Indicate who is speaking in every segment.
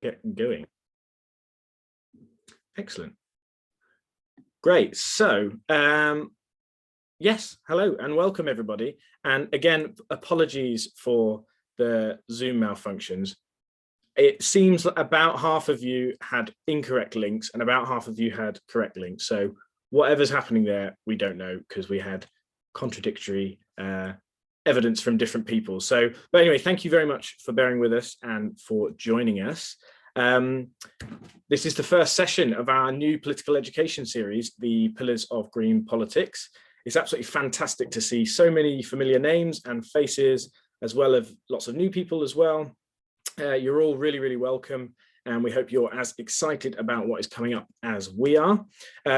Speaker 1: get going. Excellent. Great. So, yes, hello and welcome everybody. And again, apologies for the Zoom malfunctions. It seems about half of you had incorrect links and about half of you had correct links. So whatever's happening there, we don't know because we had contradictory evidence from different people. So, but anyway, thank you very much for bearing with us and for joining us. This is the first session of our new political education series, The Pillars of Green Politics. It's absolutely fantastic to see so many familiar names and faces, as well as lots of new people as well. You're all really, really welcome, and we hope you're as excited about what is coming up as we are.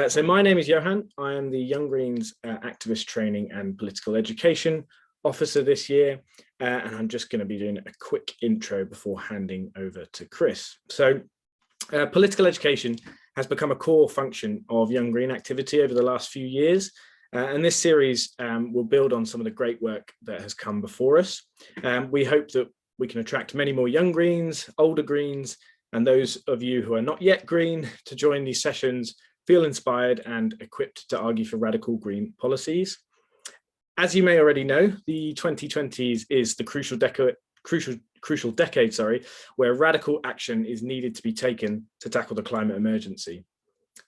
Speaker 1: So my name is Johan. I am the Young Greens Activist Training and Political Education Officer this year, and I'm just going to be doing a quick intro before handing over to Chris. So political education has become a core function of Young Green activity over the last few years. And this series will build on some of the great work that has come before us. We hope that we can attract many more young Greens, older Greens, and those of you who are not yet Green to join these sessions, feel inspired and equipped to argue for radical Green policies. As you may already know, the 2020s is the crucial decade, where radical action is needed to be taken to tackle the climate emergency.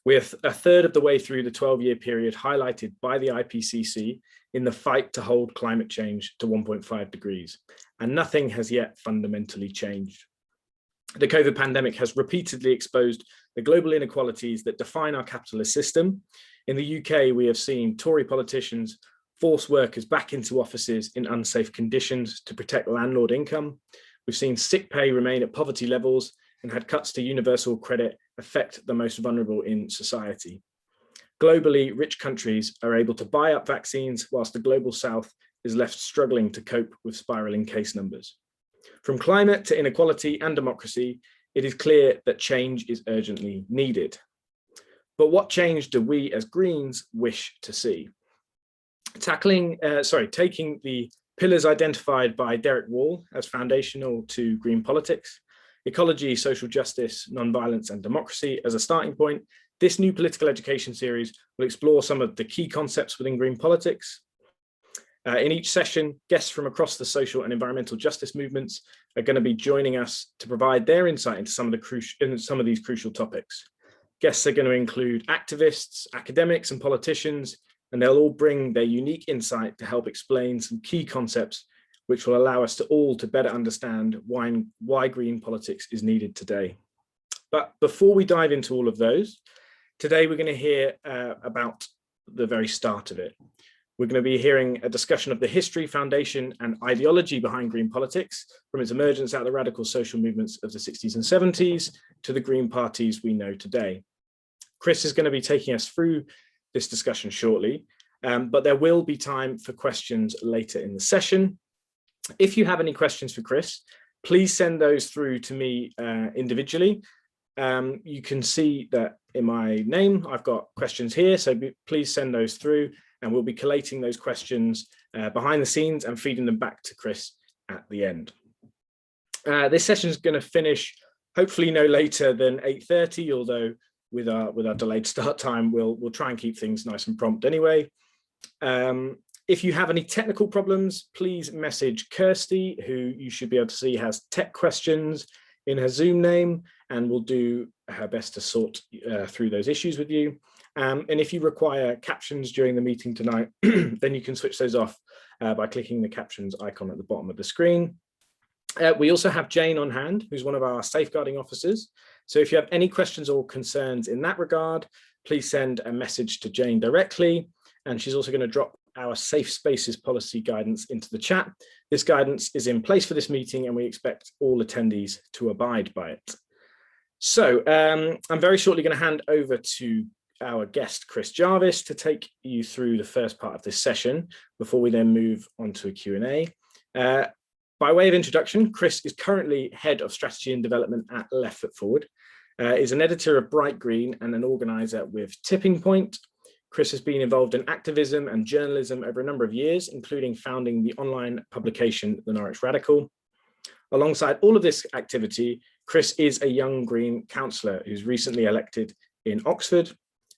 Speaker 1: We're a third of the way through the 12-year period highlighted by the IPCC in the fight to hold climate change to 1.5 degrees, and nothing has yet fundamentally changed. The COVID pandemic has repeatedly exposed the global inequalities that define our capitalist system. In the UK, we have seen Tory politicians force workers back into offices in unsafe conditions to protect landlord income. We've seen sick pay remain at poverty levels and had cuts to universal credit affect the most vulnerable in society. Globally, rich countries are able to buy up vaccines whilst the global south is left struggling to cope with spiraling case numbers. From climate to inequality and democracy, it is clear that change is urgently needed. But what change do we as Greens wish to see? Taking the pillars identified by Derek Wall as foundational to green politics, ecology, social justice, non-violence and democracy as a starting point, this new political education series will explore some of the key concepts within green politics. In each session, guests from across the social and environmental justice movements are going to be joining us to provide their insight into some of these crucial topics. Guests are going to include activists, academics and politicians, and they'll all bring their unique insight to help explain some key concepts which will allow us all to better understand why green politics is needed today. But before we dive into all of those, today we're going to hear about the very start of it. We're going to be hearing a discussion of the history, foundation and ideology behind green politics, from its emergence out of the radical social movements of the 60s and 70s to the green parties we know today. Chris is going to be taking us through this discussion shortly, but there will be time for questions later in the session. If you have any questions for Chris, please send those through to me individually. You can see that in my name, I've got questions here, so please send those through and we'll be collating those questions behind the scenes and feeding them back to Chris at the end. This session is going to finish hopefully no later than 8:30, although with our delayed start time, we'll try and keep things nice and prompt anyway. If you have any technical problems, please message Kirsty, who you should be able to see has tech questions in her Zoom name, and will do her best to sort through those issues with you. And if you require captions during the meeting tonight, then you can switch those off by clicking the captions icon at the bottom of the screen. We also have Jane on hand, who's one of our safeguarding officers. So if you have any questions or concerns in that regard, please send a message to Jane directly. And she's also going to drop our safe spaces policy guidance into the chat. This guidance is in place for this meeting and we expect all attendees to abide by it. So I'm very shortly going to hand over to our guest, Chris Jarvis, to take you through the first part of this session before we then move on to a Q&A. By way of introduction, Chris is currently Head of Strategy and Development at Left Foot Forward, is an editor of Bright Green and an organiser with Tipping Point. Chris has been involved in activism and journalism over a number of years, including founding the online publication The Norwich Radical. Alongside all of this activity, Chris is a young Green councillor who's recently elected in Oxford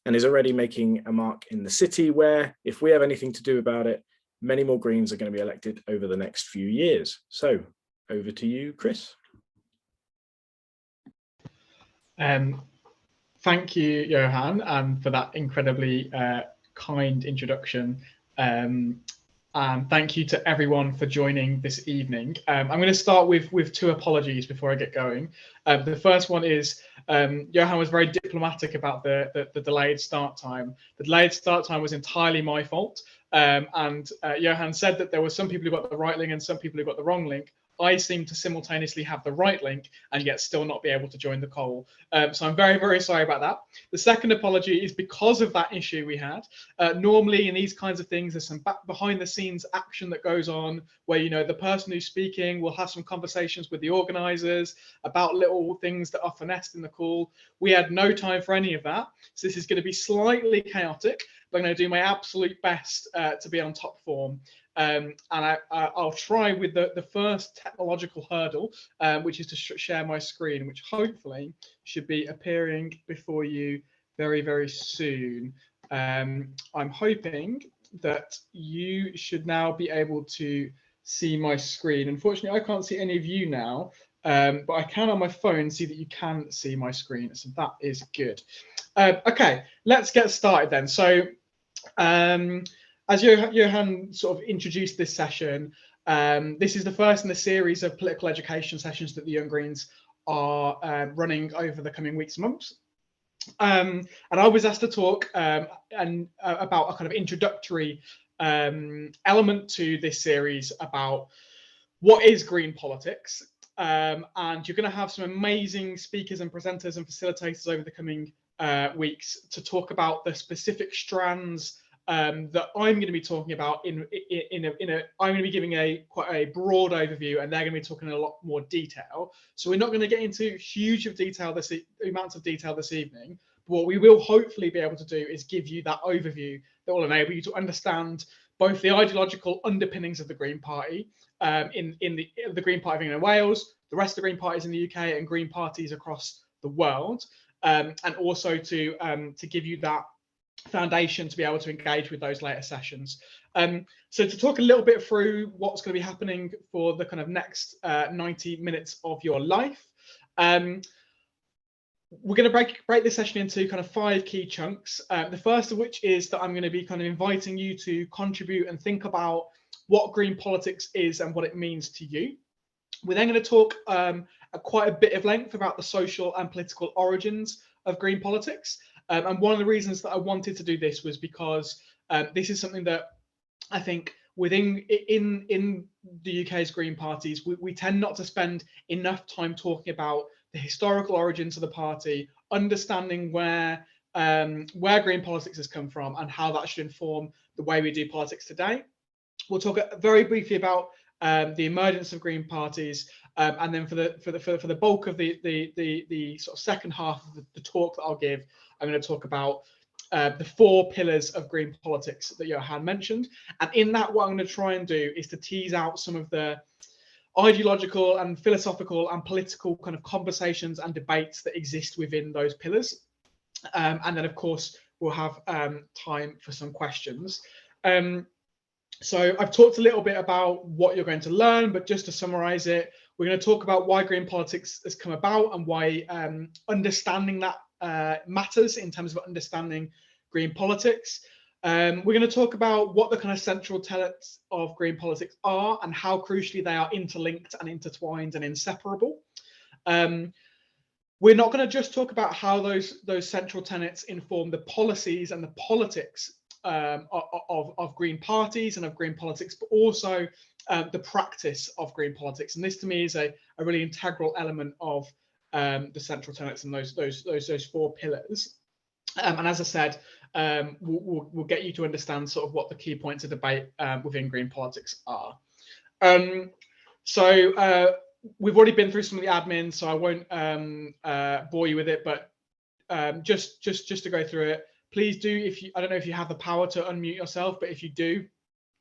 Speaker 1: and is already making a mark in the city where, if we have anything to do about it, many more Greens are going to be elected over the next few years. So over to you, Chris.
Speaker 2: Thank you, Johan, for that incredibly kind introduction. And thank you to everyone for joining this evening. I'm going to start with two apologies before I get going. The first one is Johan was very diplomatic about the delayed start time. The delayed start time was entirely my fault. And Johan said that there were some people who got the right link and some people who got the wrong link. I seem to simultaneously have the right link and yet still not be able to join the call. So I'm very, very sorry about that. The second apology is because of that issue we had. Normally in these kinds of things, there's some behind the scenes action that goes on where, you know, the person who's speaking will have some conversations with the organizers about little things that are finessed in the call. We had no time for any of that. So this is going to be slightly chaotic, but I'm going to do my absolute best to be on top form. And I'll try with the first technological hurdle, which is to share my screen, which hopefully should be appearing before you very, very soon. I'm hoping that you should now be able to see my screen. Unfortunately, I can't see any of you now, but I can on my phone see that you can see my screen. So that is good. Okay, let's get started then. So as Johan sort of introduced this session, this is the first in the series of political education sessions that the Young Greens are running over the coming weeks and months. And I was asked to talk about a kind of introductory element to this series about what is green politics. And you're going to have some amazing speakers and presenters and facilitators over the coming weeks to talk about the specific strands that I'm going to be talking about I'm going to be giving quite a broad overview, and they're going to be talking in a lot more detail. So we're not going to get into huge amounts of detail this evening. But what we will hopefully be able to do is give you that overview that will enable you to understand both the ideological underpinnings of the Green Party in the Green Party of England and Wales, the rest of the Green parties in the UK, and Green parties across the world, and also to give you that foundation to be able to engage with those later sessions. So to talk a little bit through what's going to be happening for the kind of next 90 minutes of your life, we're going to break this session into kind of 5 key chunks. The first of which is that I'm going to be kind of inviting you to contribute and think about what green politics is and what it means to you. We're then going to talk at quite a bit of length about the social and political origins of green politics. And one of the reasons that I wanted to do this was because this is something that I think in the UK's Green parties, we tend not to spend enough time talking about the historical origins of the party, understanding where green politics has come from and how that should inform the way we do politics today. We'll talk very briefly about the emergence of green parties, and then for the bulk of the sort of second half of the talk that I'll give, I'm going to talk about the 4 pillars of green politics that Johan mentioned. And in that, what I'm going to try and do is to tease out some of the ideological and philosophical and political kind of conversations and debates that exist within those pillars. And then, of course, we'll have time for some questions. So I've talked a little bit about what you're going to learn, but just to summarize it, we're going to talk about why green politics has come about and why understanding that matters in terms of understanding green politics. We're going to talk about what the kind of central tenets of green politics are and how crucially they are interlinked and intertwined and inseparable. We're not going to just talk about how those central tenets inform the policies and the politics of green parties and of green politics, but also the practice of green politics. And this to me is a really integral element of the central tenets and those 4 pillars. And as I said, we'll get you to understand sort of what the key points of debate within green politics are. So we've already been through some of the admin, so I won't bore you with it, but just to go through it, please do, I don't know if you have the power to unmute yourself, but if you do,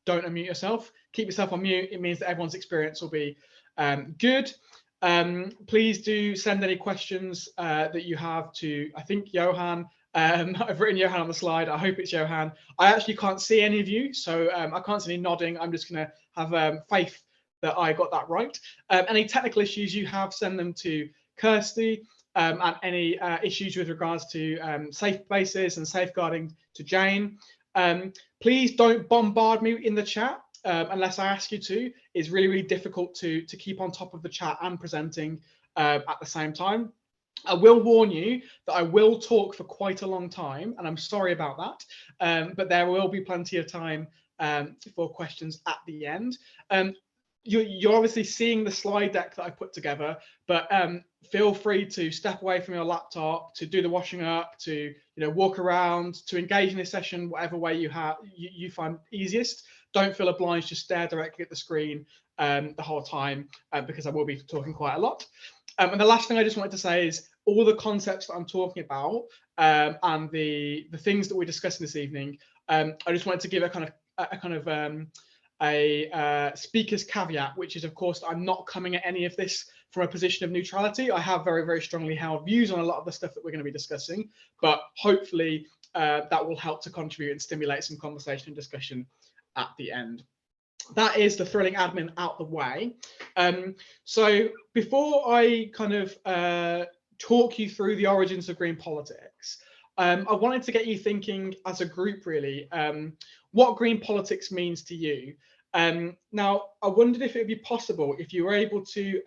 Speaker 2: don't unmute yourself. Keep yourself on mute. It means that everyone's experience will be Good. Please do send any questions that you have to, I think, Johan. I've written Johan on the slide. I hope it's Johan. I actually can't see any of you, so I can't see any nodding. I'm just going to have faith that I got that right. Any technical issues you have, send them to Kirsty, and any issues with regards to safe places and safeguarding to Jane. Please don't bombard me in the chat unless I ask you to. It's really, really difficult to keep on top of the chat and presenting at the same time. I will warn you that I will talk for quite a long time, and I'm sorry about that, but there will be plenty of time for questions at the end. You're obviously seeing the slide deck that I put together, but feel free to step away from your laptop, to do the washing up, to walk around, to engage in this session whatever way you find easiest. Don't feel obliged to stare directly at the screen the whole time, because I will be talking quite a lot. And the last thing I just wanted to say is all the concepts that I'm talking about and the things that we're discussing this evening, I just wanted to give a speaker's caveat, which is, of course, I'm not coming at any of this from a position of neutrality. I have very, very strongly held views on a lot of the stuff that we're going to be discussing, but hopefully that will help to contribute and stimulate some conversation and discussion at the end. That is the thrilling admin out the way. So before I kind of talk you through the origins of green politics, I wanted to get you thinking as a group, really, what green politics means to you. Now, I wondered if it would be possible if you were able to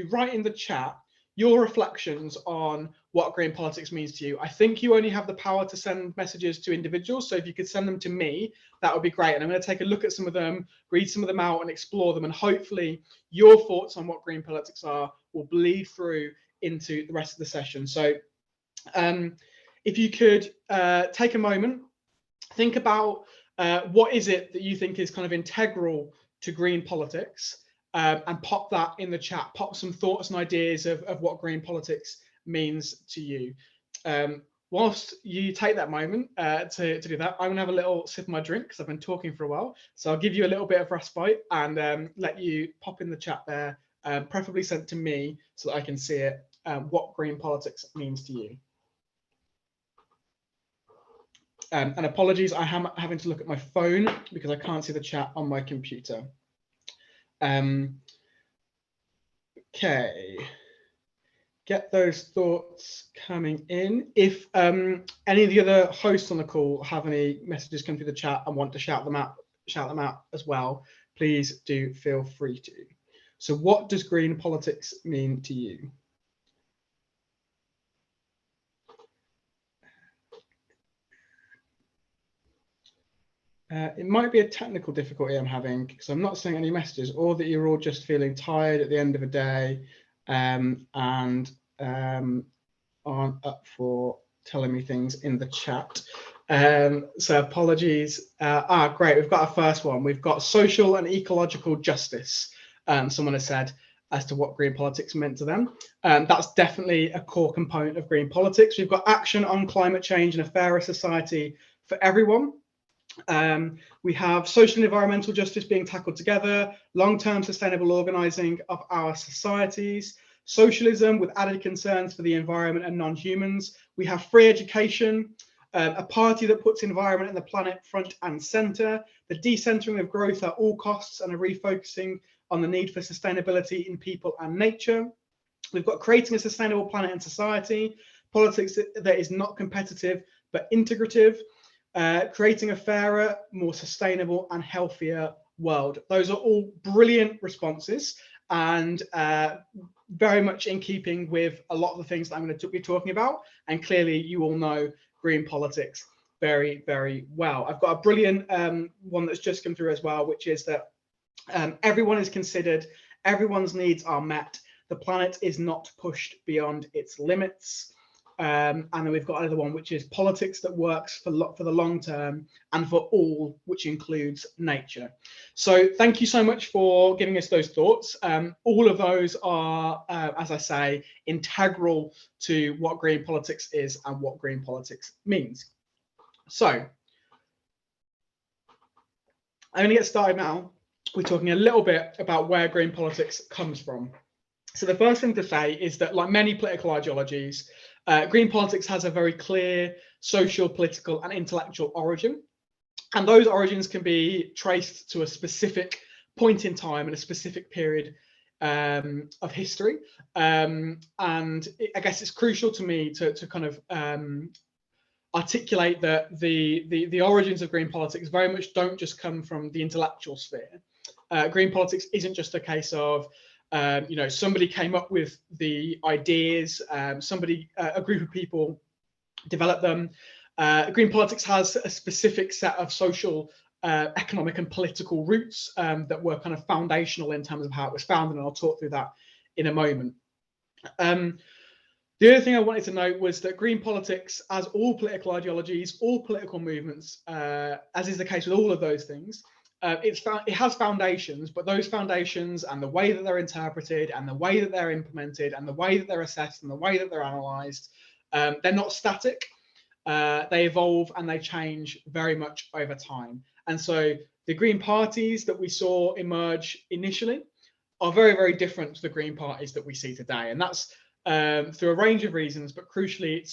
Speaker 2: write in the chat your reflections on what green politics means to you. I think you only have the power to send messages to individuals, so if you could send them to me, that would be great. And I'm going to take a look at some of them, read some of them out and explore them, and hopefully your thoughts on what green politics are will bleed through into the rest of the session. So if you could take a moment, think about what is it that you think is kind of integral to green politics, and pop that in the chat. Pop some thoughts and ideas of what green politics means to you. Whilst you take that moment to do that, I'm going to have a little sip of my drink because I've been talking for a while. So I'll give you a little bit of respite and let you pop in the chat there, preferably sent to me so that I can see it, what green politics means to you. And apologies, I am having to look at my phone because I can't see the chat on my computer. Okay, get those thoughts coming in. If any of the other hosts on the call have any messages come through the chat and want to shout them out as well, please do feel free to. So what does green politics mean to you? It might be a technical difficulty I'm having because I'm not seeing any messages, or that you're all just feeling tired at the end of a day and aren't up for telling me things in the chat. So apologies. Great. We've got our first one. We've got social and ecological justice. Someone has said as to what green politics meant to them. That's definitely a core component of green politics. We've got action on climate change and a fairer society for everyone. We have social and environmental justice being tackled together, long-term sustainable organising of our societies, socialism with added concerns for the environment and non-humans. We have free education, a party that puts environment and the planet front and centre, the decentering of growth at all costs and a refocusing on the need for sustainability in people and nature. We've got creating a sustainable planet and society, politics that is not competitive but integrative, creating a fairer, more sustainable and healthier world. Those are all brilliant responses and very much in keeping with a lot of the things that I'm going to be talking about. And clearly you all know green politics very, very well. I've got a brilliant one that's just come through as well, which is that everyone is considered, everyone's needs are met, the planet is not pushed beyond its limits. And then we've got another one, which is politics that works for the long term and for all, which includes nature. So thank you so much for giving us those thoughts. All of those are, as I say, integral to what green politics is and what green politics means. So I'm going to get started now we're talking a little bit about where green politics comes from. So the first thing to say is that, like many political ideologies, green politics has a very clear social, political, and intellectual origin. And those origins can be traced to a specific point in time and a specific period of history. And I guess it's crucial to me to kind of articulate that the origins of green politics very much don't just come from the intellectual sphere. Green politics isn't just a case of somebody came up with the ideas, a group of people developed them. Green politics has a specific set of social, economic, and political roots that were kind of foundational in terms of how it was founded, and I'll talk through that in a moment. The other thing I wanted to note was that green politics, as all political ideologies, all political movements, as is the case with all of those things, it has foundations, but those foundations and the way that they're interpreted and the way that they're implemented and the way that they're assessed and the way that they're analysed, they're not static. They evolve and they change very much over time. And so the green parties that we saw emerge initially are very, very different to the green parties that we see today. And that's through a range of reasons, but crucially,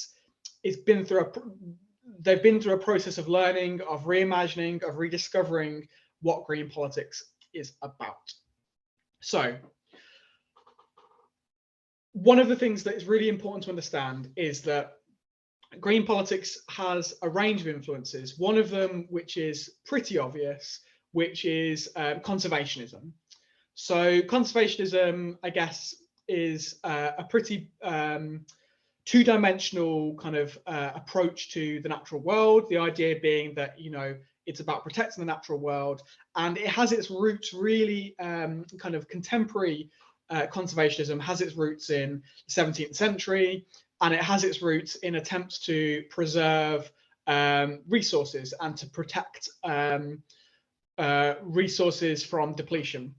Speaker 2: they've been through a process of learning, of reimagining, of rediscovering what green politics is about. So one of the things that is really important to understand is that green politics has a range of influences. One of them, which is pretty obvious, which is conservationism. So conservationism, I guess, is a pretty two-dimensional kind of approach to the natural world. The idea being that, it's about protecting the natural world, and it has its roots really kind of contemporary conservationism has its roots in the 17th century, and it has its roots in attempts to preserve resources and to protect resources from depletion.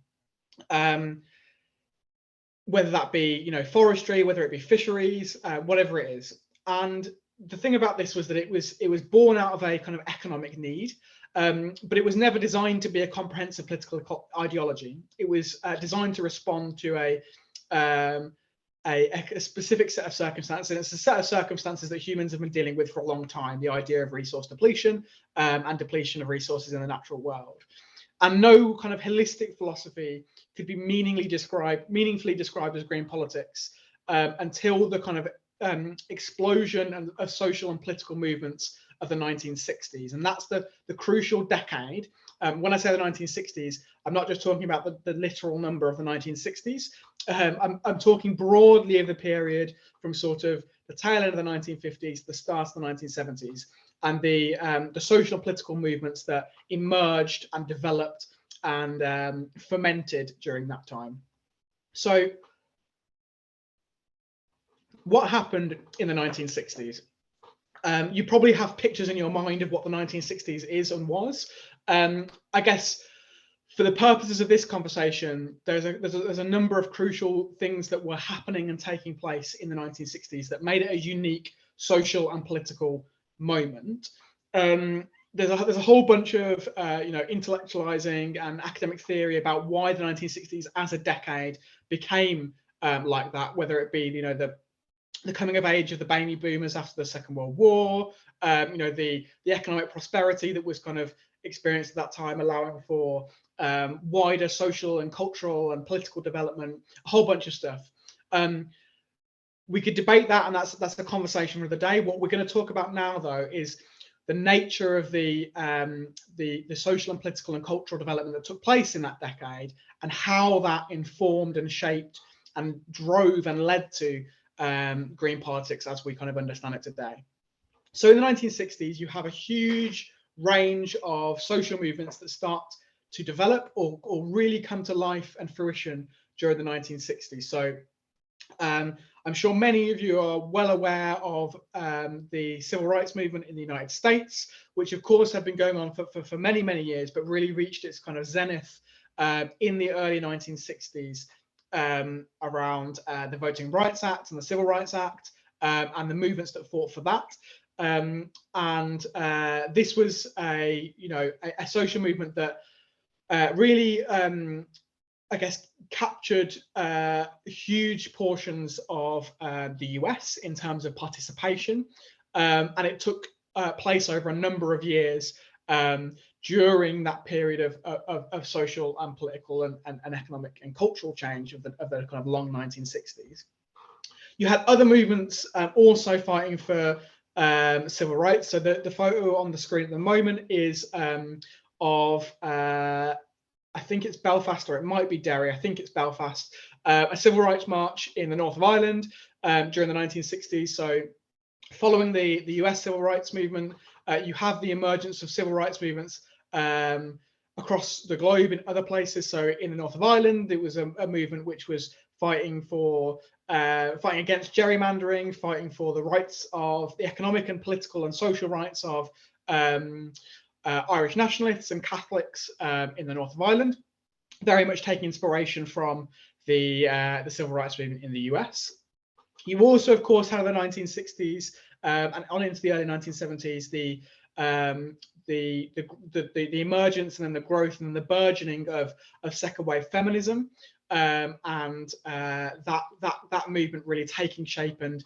Speaker 2: Whether that be, forestry, whether it be fisheries, whatever it is. And the thing about this was that it was born out of a kind of economic need, but it was never designed to be a comprehensive political ideology. It was designed to respond to a specific set of circumstances. And it's a set of circumstances that humans have been dealing with for a long time, the idea of resource depletion and depletion of resources in the natural world. And no kind of holistic philosophy could be meaningfully described as green politics until the kind of explosion of social and political movements of the 1960s. And that's the crucial decade. When I say the 1960s, I'm not just talking about the literal number of the 1960s. I'm talking broadly of the period from sort of the tail end of the 1950s, the start of the 1970s, and the social and political movements that emerged and developed and fermented during that time. So what happened in the 1960s? You probably have pictures in your mind of what the 1960s is and was. I guess for the purposes of this conversation, there's a number of crucial things that were happening and taking place in the 1960s that made it a unique social and political moment. There's a whole bunch of intellectualizing and academic theory about why the 1960s as a decade became like that, whether it be the coming of age of the baby boomers after the Second World War, the economic prosperity that was kind of experienced at that time, allowing for wider social and cultural and political development, a whole bunch of stuff. We could debate that, and that's the conversation for the day. What we're going to talk about now, though, is the nature of the social and political and cultural development that took place in that decade, and how that informed and shaped and drove and led to green politics as we kind of understand it today. So in the 1960s, you have a huge range of social movements that start to develop or really come to life and fruition during the 1960s. So I'm sure many of you are well aware of the civil rights movement in the United States, which of course had been going on for many, many years, but really reached its kind of zenith in the early 1960s around the Voting Rights Act and the Civil Rights Act and the movements that fought for that. This was a social movement that really, I guess, captured huge portions of the US in terms of participation, and it took place over a number of years during that period of social and political and economic and cultural change of the kind of long 1960s. You had other movements also fighting for civil rights. So the photo on the screen at the moment is of I think it's Belfast, or it might be Derry. I think it's Belfast. A civil rights march in the north of Ireland during the 1960s. So following the US civil rights movement, you have the emergence of civil rights movements across the globe in other places. So in the north of Ireland, there was a movement which was fighting against gerrymandering, fighting for the rights of the economic and political and social rights of Irish nationalists and Catholics in the north of Ireland, very much taking inspiration from the civil rights movement in the US. You also, of course, had in the 1960s and on into the early 1970s the emergence and then the growth and the burgeoning of second wave feminism, and that movement really taking shape and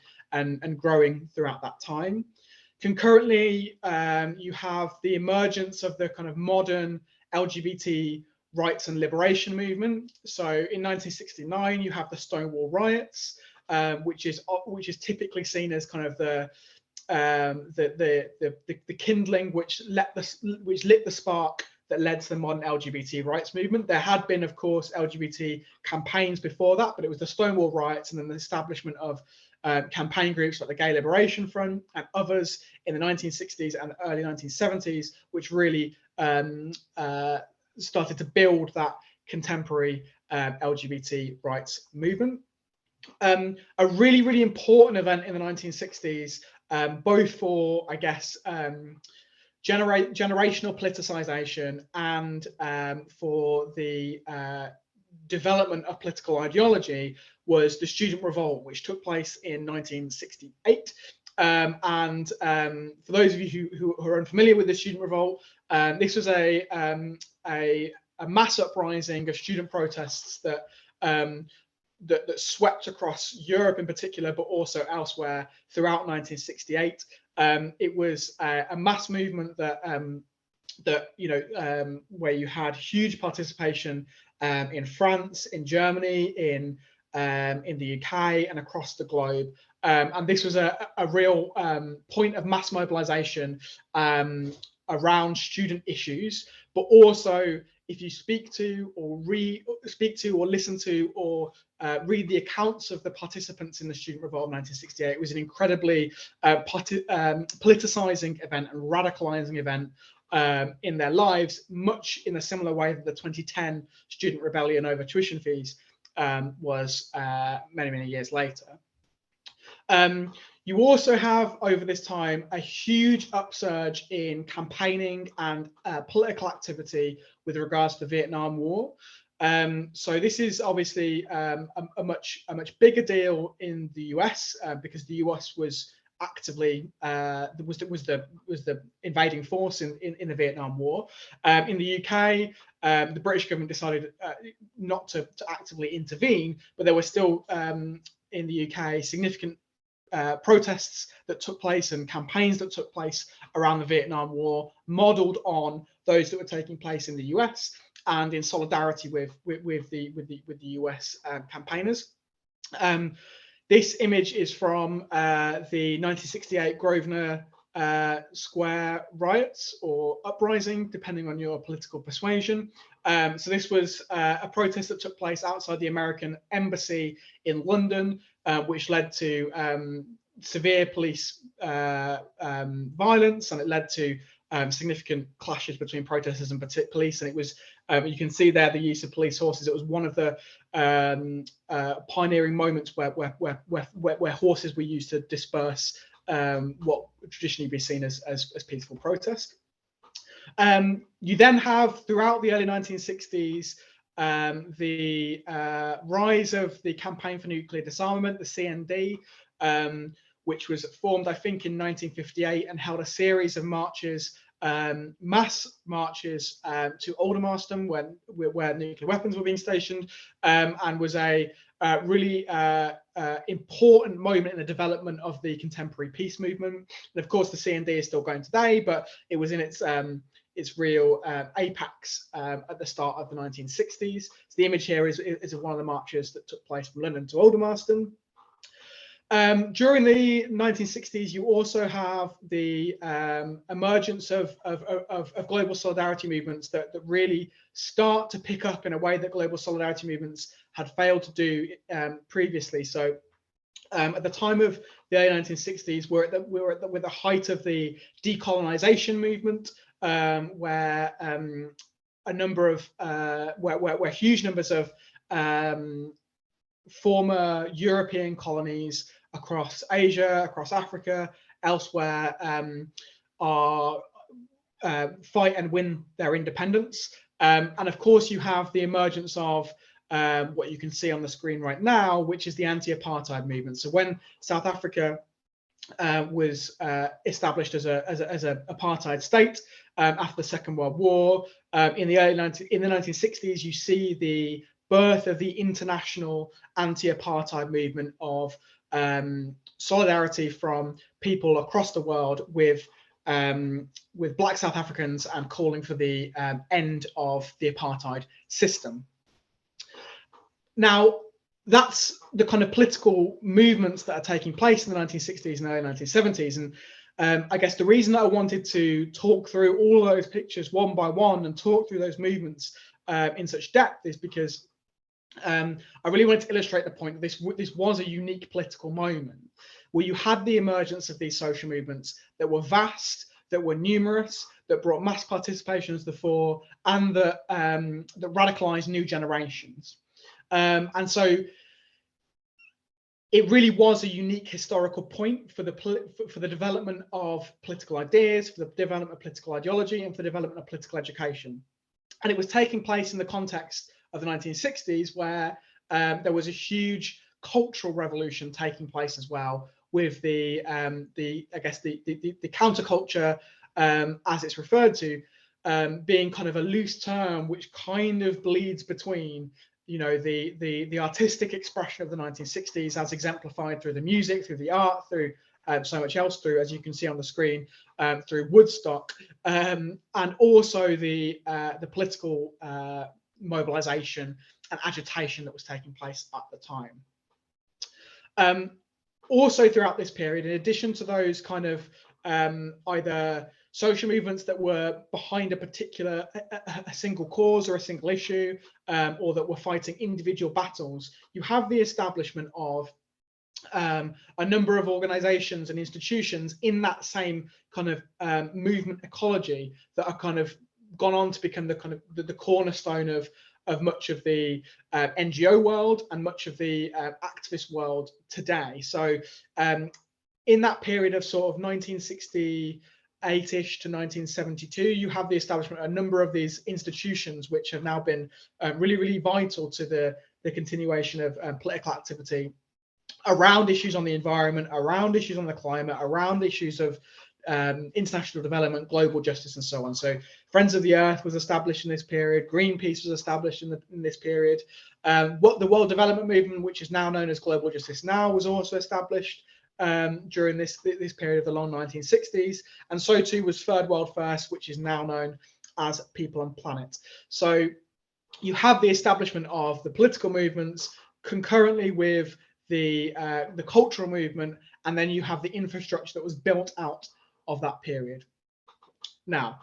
Speaker 2: growing throughout that time. Concurrently, you have the emergence of the kind of modern LGBT rights and liberation movement. So in 1969, you have the Stonewall riots, which is typically seen as kind of the kindling which lit the spark that led to the modern LGBT rights movement. There had been, of course, LGBT campaigns before that, but it was the Stonewall riots and then the establishment of campaign groups like the Gay Liberation Front and others in the 1960s and early 1970s, which really started to build that contemporary LGBT rights movement. A really, really important event in the 1960s, both for, I guess, generational politicization and for the development of political ideology, was the student revolt, which took place in 1968. And for those of you who are unfamiliar with the student revolt, this was a mass uprising of student protests that swept across Europe in particular, but also elsewhere throughout 1968. It was a mass movement that where you had huge participation in France, in Germany, in the UK, and across the globe. And this was a real point of mass mobilization around student issues, but also if you speak to or listen to or read the accounts of the participants in the student revolt of 1968, it was an incredibly politicizing event and radicalizing event in their lives, much in a similar way that the 2010 student rebellion over tuition fees was many, many years later. You also have, over this time, a huge upsurge in campaigning and political activity with regards to the Vietnam War. So this is obviously a much bigger deal in the US because the US was actively was the invading force in the Vietnam War. In the UK, the British government decided not to actively intervene, but there were still in the UK significant protests that took place and campaigns that took place around the Vietnam War, modelled on those that were taking place in the US and in solidarity with the US campaigners. This image is from the 1968 Grosvenor Square riots or uprising, depending on your political persuasion. So this was a protest that took place outside the American embassy in London, which led to severe police violence, and it led to significant clashes between protesters and police. And it was, you can see there the use of police horses. It was one of the pioneering moments where horses were used to disperse what would traditionally be seen as peaceful protest. You then have, throughout the early 1960s, the rise of the Campaign for Nuclear Disarmament, the CND, which was formed, I think, in 1958 and held a series of marches mass marches to Aldermaston where nuclear weapons were being stationed, and was a really important moment in the development of the contemporary peace movement. And of course, the CND is still going today, but it was in its real apex at the start of the 1960s. So the image here is of one of the marches that took place from London to Aldermaston. During the 1960s, you also have the emergence of global solidarity movements that really start to pick up in a way that global solidarity movements had failed to do previously. So at the time of the early 1960s, we're at the height of the decolonization movement, where a number of where huge numbers of former European colonies across Asia, across Africa, elsewhere, are fight and win their independence. And of course, you have the emergence of what you can see on the screen right now, which is the anti-apartheid movement. So when South Africa was established as an apartheid state after the Second World War, in the 1960s, you see the birth of the international anti-apartheid movement of solidarity from people across the world with Black South Africans and calling for the end of the apartheid system. Now, that's the kind of political movements that are taking place in the 1960s and early 1970s. And I guess the reason that I wanted to talk through all of those pictures one by one and talk through those movements in such depth is because I really wanted to illustrate the point that this was a unique political moment where you had the emergence of these social movements that were vast, that were numerous, that brought mass participation to the fore, and that radicalized new generations. And so it really was a unique historical point for the development of political ideas, for the development of political ideology, and for the development of political education. And it was taking place in the context of the 1960s, where there was a huge cultural revolution taking place as well, with the counterculture, as it's referred to, being kind of a loose term which kind of bleeds between, you know, the artistic expression of the 1960s as exemplified through the music, through the art, through so much else, through, as you can see on the screen, through Woodstock, and also the political mobilization and agitation that was taking place at the time. Also throughout this period, in addition to those kind of either social movements that were behind a particular a single cause or a single issue, or that were fighting individual battles, you have the establishment of a number of organizations and institutions in that same kind of movement ecology that are kind of gone on to become the kind of the cornerstone of much of the NGO world and much of the activist world today. So in that period of sort of 1968-ish to 1972, you have the establishment of a number of these institutions which have now been really, really vital to the continuation of political activity around issues on the environment, around issues on the climate, around issues of international development, global justice, and so on. So Friends of the Earth was established in this period. Greenpeace was established in this period. What the World Development Movement, which is now known as Global Justice Now, was also established during this period of the long 1960s. And so too was Third World First, which is now known as People and Planet. So you have the establishment of the political movements concurrently with the cultural movement, and then you have the infrastructure that was built out of that period. Now,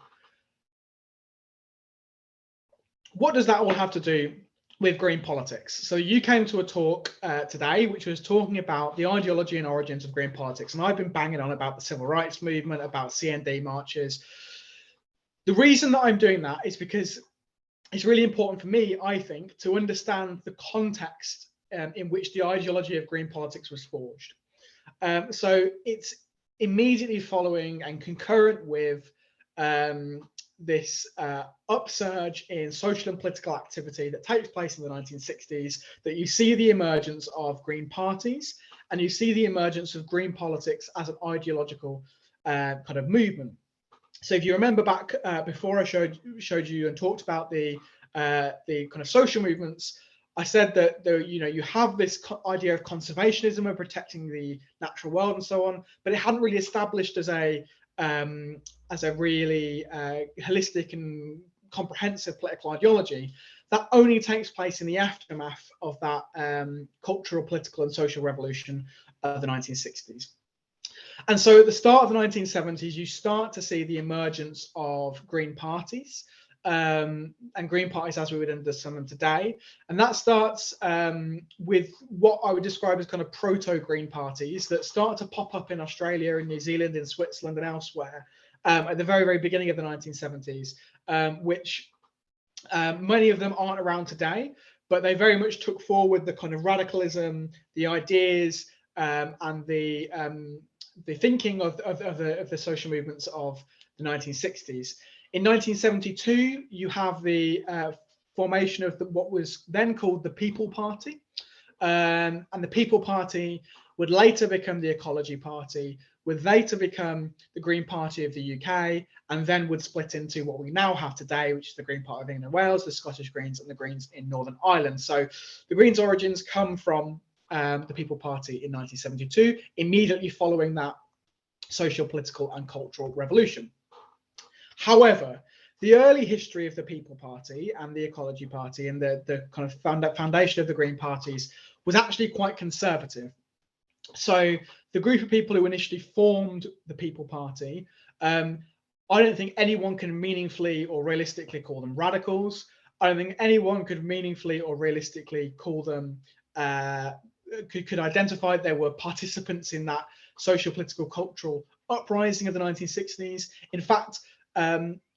Speaker 2: what does that all have to do with green politics? So you came to a talk today, which was talking about the ideology and origins of green politics, and I've been banging on about the civil rights movement, about CND marches. The reason that I'm doing that is because it's really important for me, I think, to understand the context in which the ideology of green politics was forged. So it's immediately following and concurrent with this upsurge in social and political activity that takes place in the 1960s, that you see the emergence of green parties, and you see the emergence of green politics as an ideological kind of movement. So if you remember back before I showed you and talked about the kind of social movements, I said that you have this idea of conservationism and protecting the natural world and so on, but it hadn't really established as a really holistic and comprehensive political ideology. That only takes place in the aftermath of that cultural, political, and social revolution of the 1960s. And so at the start of the 1970s, you start to see the emergence of green parties, and green parties as we would understand them today. And that starts with what I would describe as kind of proto-green parties that start to pop up in Australia, in New Zealand, in Switzerland, and elsewhere at the very, very beginning of the 1970s, which many of them aren't around today, but they very much took forward the kind of radicalism, the ideas, and the thinking of the social movements of the 1960s. In 1972, you have the formation of what was then called the People Party, and the People Party would later become the Ecology Party, would later become the Green Party of the UK, and then would split into what we now have today, which is the Green Party of England and Wales, the Scottish Greens, and the Greens in Northern Ireland. So the Greens' origins come from the People Party in 1972, immediately following that social, political, and cultural revolution. However, the early history of the People Party and the Ecology Party and the kind of foundation of the Green parties was actually quite conservative. So the group of people who initially formed the People Party, I don't think anyone can meaningfully or realistically call them radicals. I don't think anyone could meaningfully or realistically call them, could identify there were participants in that social, political, cultural uprising of the 1960s. In fact,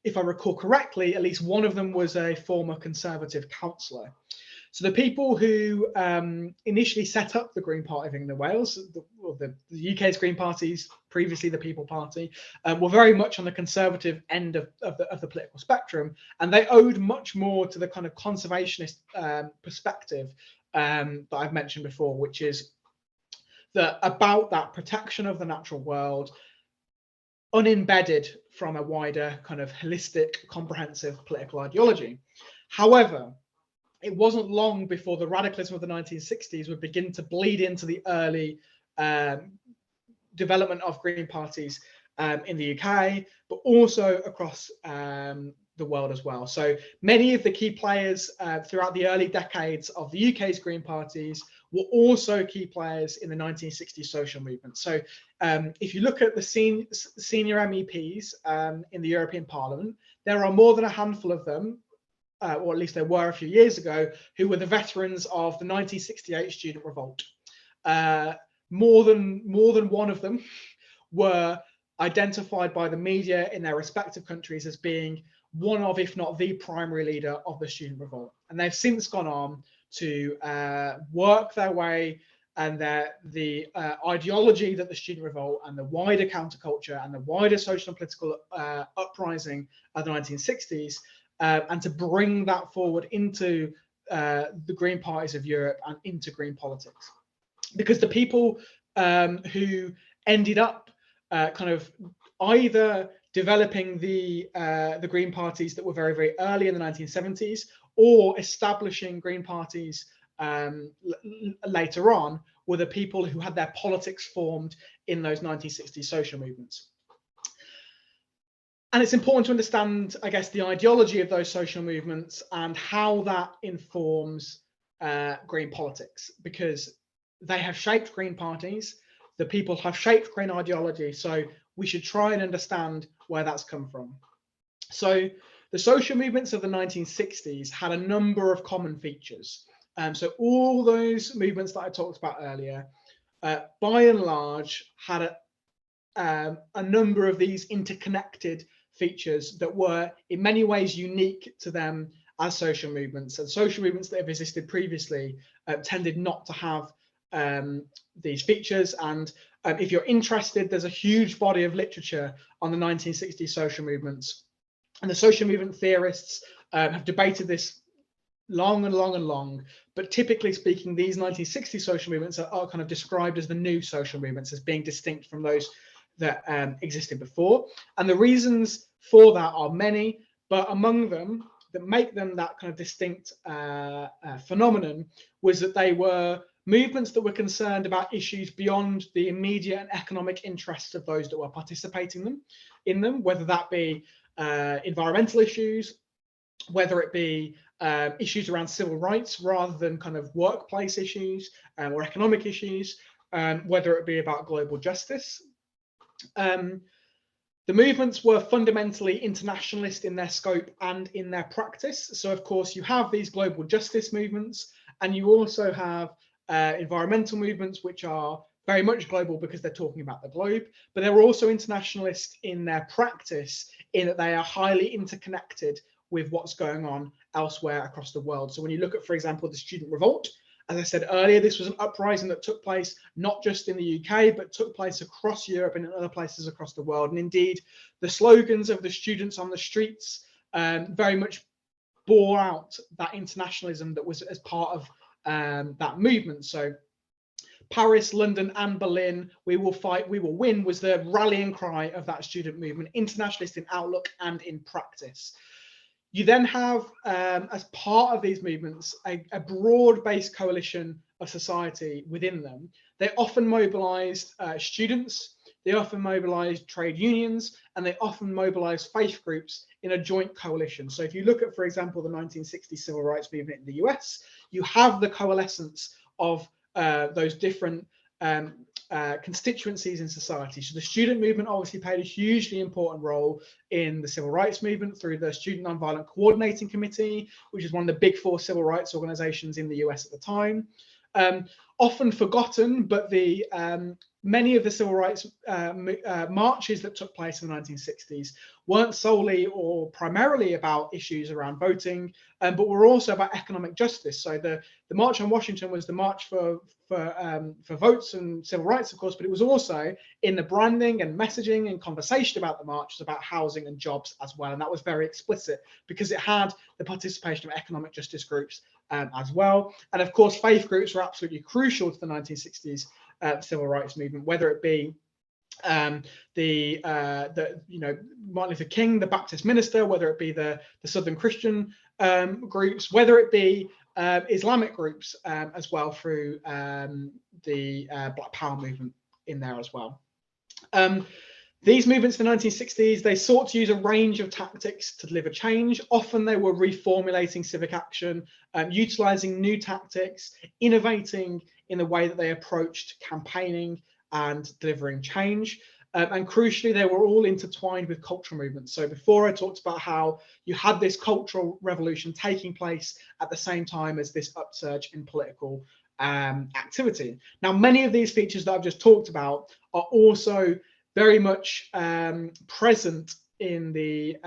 Speaker 2: if I recall correctly, at least one of them was a former Conservative councillor. So the people who initially set up the Green Party of England and Wales, the UK's Green parties, previously the People Party, were very much on the conservative end of the political spectrum, and they owed much more to the kind of conservationist perspective that I've mentioned before, which is about that protection of the natural world, unembedded from a wider kind of holistic, comprehensive political ideology. However, it wasn't long before the radicalism of the 1960s would begin to bleed into the early development of Green parties in the UK, but also across the world as well. So many of the key players throughout the early decades of the UK's Green parties were also key players in the 1960s social movement. So if you look at the senior MEPs in the European Parliament, there are more than a handful of them, or at least there were a few years ago, who were the veterans of the 1968 student revolt. More than one of them were identified by the media in their respective countries as being one of, if not the primary leader of the student revolt. And they've since gone on to work their way, and the ideology that the student revolt and the wider counterculture and the wider social and political uprising of the 1960s, and to bring that forward into the Green parties of Europe and into green politics. Because the people who ended up kind of either developing the Green parties that were very, very early in the 1970s, or establishing Green parties later on, were the people who had their politics formed in those 1960s social movements. And it's important to understand, I guess, the ideology of those social movements and how that informs green politics, because they have shaped green parties, the people have shaped green ideology, so we should try and understand where that's come from. So the social movements of the 1960s had a number of common features. So all those movements that I talked about earlier, by and large, had a number of these interconnected features that were in many ways unique to them as social movements. And social movements that have existed previously tended not to have these features. And if you're interested, there's a huge body of literature on the 1960s social movements. And the social movement theorists have debated this long and long and long. But typically speaking, these 1960s social movements are kind of described as the new social movements, as being distinct from those that existed before. And the reasons for that are many, but among them that make them that kind of distinct phenomenon was that they were movements that were concerned about issues beyond the immediate and economic interests of those that were participating in them, whether that be environmental issues, whether it be issues around civil rights rather than kind of workplace issues or economic issues, whether it be about global justice. The movements were fundamentally internationalist in their scope and in their practice. So, of course, you have these global justice movements, and you also have environmental movements, which are very much global because they're talking about the globe, but they're also internationalist in their practice, in that they are highly interconnected with what's going on elsewhere across the world. So when you look at, for example, the student revolt, as I said earlier, this was an uprising that took place not just in the UK, but took place across Europe and in other places across the world. And indeed, the slogans of the students on the streets very much bore out that internationalism that was as part of that movement. So Paris, London, and Berlin, we will fight, we will win, was the rallying cry of that student movement, internationalist in outlook and in practice. You then have, as part of these movements, a broad-based coalition of society within them. They often mobilized students, they often mobilized trade unions, and they often mobilized faith groups in a joint coalition. So if you look at, for example, the 1960 civil rights movement in the US, you have the coalescence of those different constituencies in society. So the student movement obviously played a hugely important role in the civil rights movement through the Student Nonviolent Coordinating Committee, which is one of the big four civil rights organizations in the US at the time. Often forgotten, but the many of the civil rights marches that took place in the 1960s weren't solely or primarily about issues around voting, but were also about economic justice. So the March on Washington was the march for votes and civil rights, of course, but it was also in the branding and messaging and conversation about the march was about housing and jobs as well. And that was very explicit because it had the participation of economic justice groups as well. And of course, faith groups were absolutely crucial to the 1960s civil rights movement, whether it be Martin Luther King, the Baptist minister, whether it be the Southern Christian groups, whether it be Islamic groups as well through the Black Power movement in there as well. These movements in the 1960s, they sought to use a range of tactics to deliver change. Often they were reformulating civic action, utilizing new tactics, innovating in the way that they approached campaigning and delivering change. And crucially, they were all intertwined with cultural movements. So before I talked about how you had this cultural revolution taking place at the same time as this upsurge in political activity. Now, many of these features that I've just talked about are also very much present in the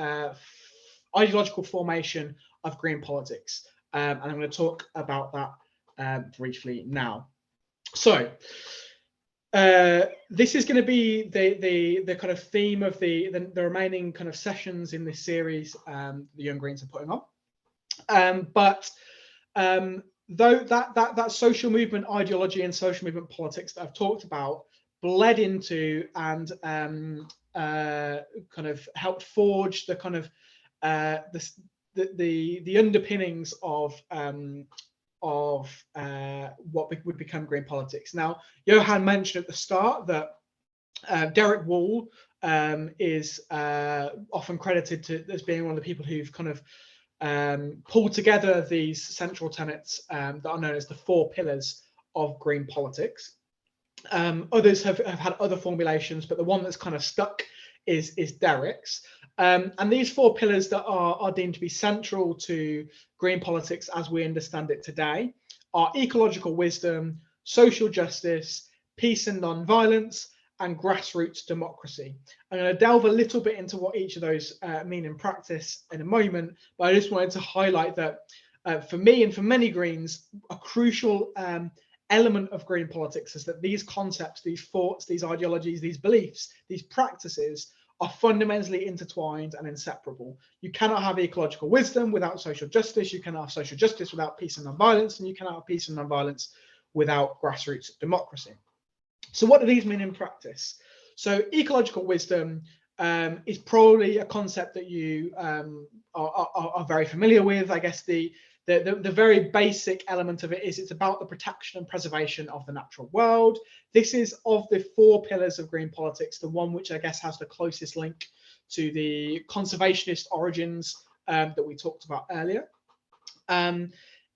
Speaker 2: ideological formation of green politics. And I'm going to talk about that briefly now. So this is going to be the kind of theme of the remaining kind of sessions in this series the Young Greens are putting on. Though that social movement ideology and social movement politics that I've talked about bled into and kind of helped forge the kind of the underpinnings of what would become green politics. Now, Johan mentioned at the start that Derek Wall is often credited as being one of the people who've kind of pulled together these central tenets that are known as the 4 pillars of green politics. Others have had other formulations, but the one that's kind of stuck is Derek's. And these 4 pillars that are deemed to be central to green politics as we understand it today are ecological wisdom, social justice, peace and non-violence, and grassroots democracy. I'm going to delve a little bit into what each of those mean in practice in a moment, but I just wanted to highlight that for me and for many Greens, a crucial element of green politics is that these concepts, these thoughts, these ideologies, these beliefs, these practices are fundamentally intertwined and inseparable. You cannot have ecological wisdom without social justice. You cannot have social justice without peace and non-violence, and you cannot have peace and non-violence without grassroots democracy. So what do these mean in practice? So ecological wisdom is probably a concept that you are very familiar with. I guess the very basic element of it is it's about the protection and preservation of the natural world. This is, of the 4 pillars of green politics, the one which I guess has the closest link to the conservationist origins that we talked about earlier.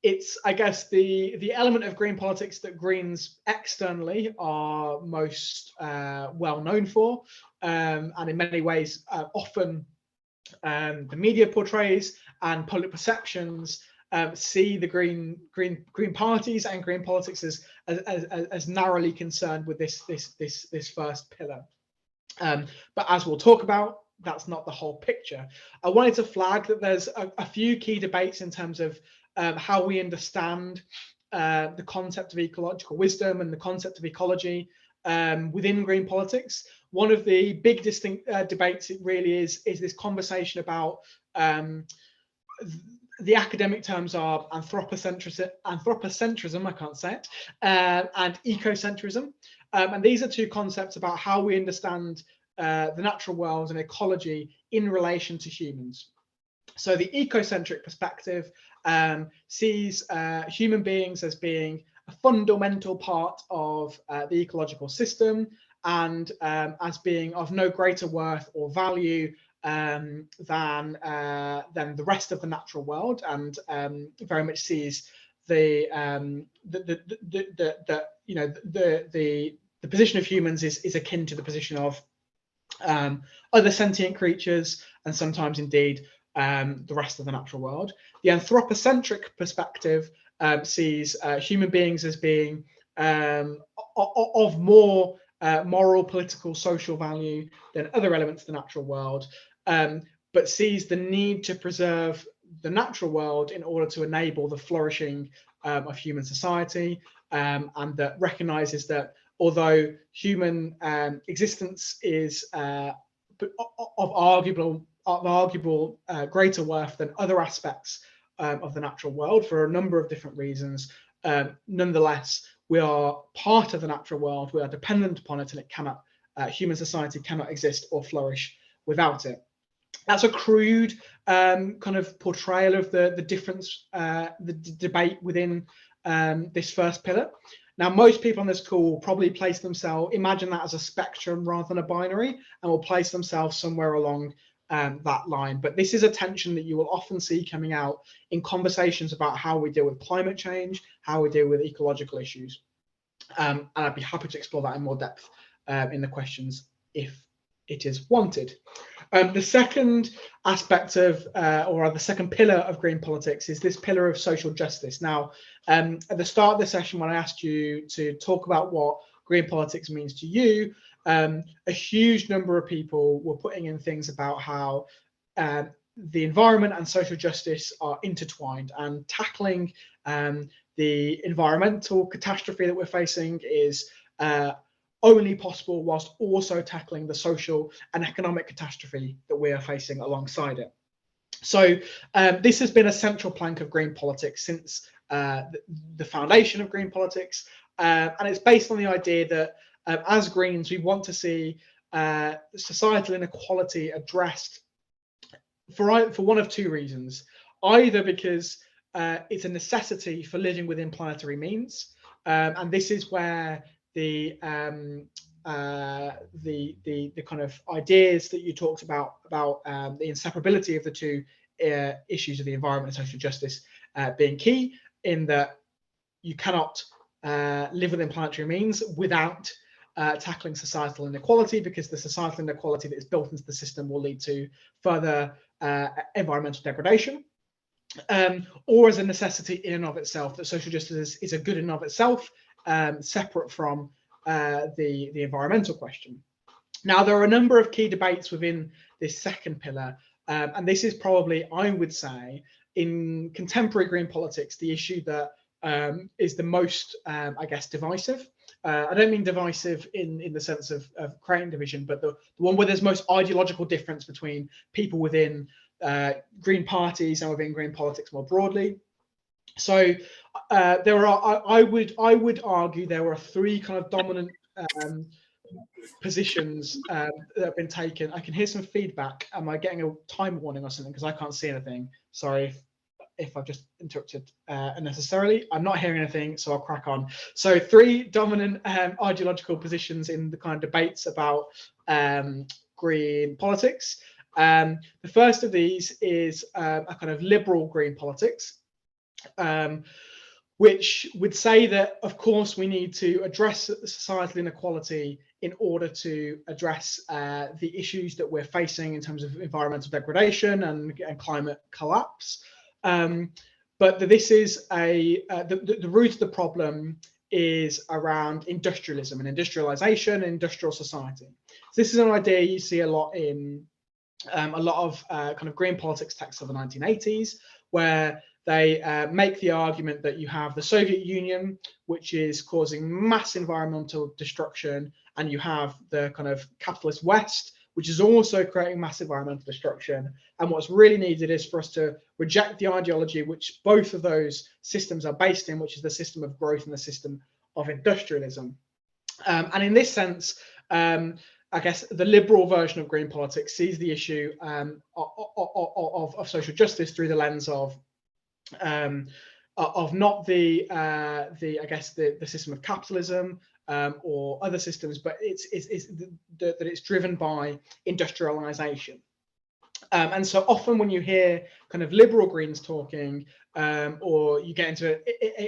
Speaker 2: It's, I guess, the element of green politics that Greens externally are most well known for, and in many ways often the media portrays and public perceptions see the green parties and green politics as narrowly concerned with this first pillar. But as we'll talk about, that's not the whole picture. I wanted to flag that there's a few key debates in terms of how we understand the concept of ecological wisdom and the concept of ecology within green politics. One of the big distinct debates it really is this conversation about the academic terms are anthropocentrism, I can't say it, and ecocentrism. And these are 2 concepts about how we understand the natural world and ecology in relation to humans. So the ecocentric perspective sees human beings as being a fundamental part of the ecological system, and as being of no greater worth or value than the rest of the natural world, and very much sees the position of humans is akin to the position of other sentient creatures, and sometimes indeed the rest of the natural world. The anthropocentric perspective sees human beings as being of more moral, political, social value than other elements of the natural world, but sees the need to preserve the natural world in order to enable the flourishing of human society, and that recognizes that although human existence is of arguable greater worth than other aspects of the natural world for a number of different reasons, nonetheless, we are part of the natural world, we are dependent upon it, and it cannot, human society cannot exist or flourish without it. That's a crude kind of portrayal of the difference, the debate within this first pillar. Now, most people on this call will probably place themselves, imagine that as a spectrum rather than a binary, and will place themselves somewhere along that line. But this is a tension that you will often see coming out in conversations about how we deal with climate change, how we deal with ecological issues. And I'd be happy to explore that in more depth in the questions if it is wanted. The second aspect of, or the second pillar of green politics is this pillar of social justice. Now, at the start of the session, when I asked you to talk about what green politics means to you, a huge number of people were putting in things about how the environment and social justice are intertwined, and tackling the environmental catastrophe that we're facing is only possible whilst also tackling the social and economic catastrophe that we are facing alongside it. So this has been a central plank of green politics since the foundation of green politics, and it's based on the idea that as Greens, we want to see societal inequality addressed for one of 2 reasons. Either because it's a necessity for living within planetary means, and this is where the kind of ideas that you talked about the inseparability of the 2 issues of the environment and social justice being key, in that you cannot live within planetary means without tackling societal inequality, because the societal inequality that is built into the system will lead to further environmental degradation, or as a necessity in and of itself, that social justice is a good in and of itself, separate from the environmental question. Now, there are a number of key debates within this second pillar, and this is probably, I would say, in contemporary green politics, the issue that is the most, I guess, divisive. I don't mean divisive in the sense of creating division, but the one where there's most ideological difference between people within green parties and within green politics more broadly. So there are, I would argue, there are 3 kind of dominant positions that have been taken. I can hear some feedback. Am I getting a time warning or something? Because I can't see anything. Sorry if I've just interrupted unnecessarily. I'm not hearing anything, so I'll crack on. So 3 dominant ideological positions in the kind of debates about green politics. The first of these is a kind of liberal green politics, which would say that, of course, we need to address societal inequality in order to address the issues that we're facing in terms of environmental degradation and climate collapse. But this is the root of the problem is around industrialism and industrialization and industrial society. So this is an idea you see a lot in a lot of kind of green politics texts of the 1980s, where they make the argument that you have the Soviet Union, which is causing mass environmental destruction, and you have the kind of capitalist West, which is also creating massive environmental destruction. And what's really needed is for us to reject the ideology which both of those systems are based in, which is the system of growth and the system of industrialism. And in this sense, I guess the liberal version of green politics sees the issue of social justice through the lens of not the I guess the system of capitalism or other systems, but that it's driven by industrialization. And so often when you hear kind of liberal Greens talking, or you get into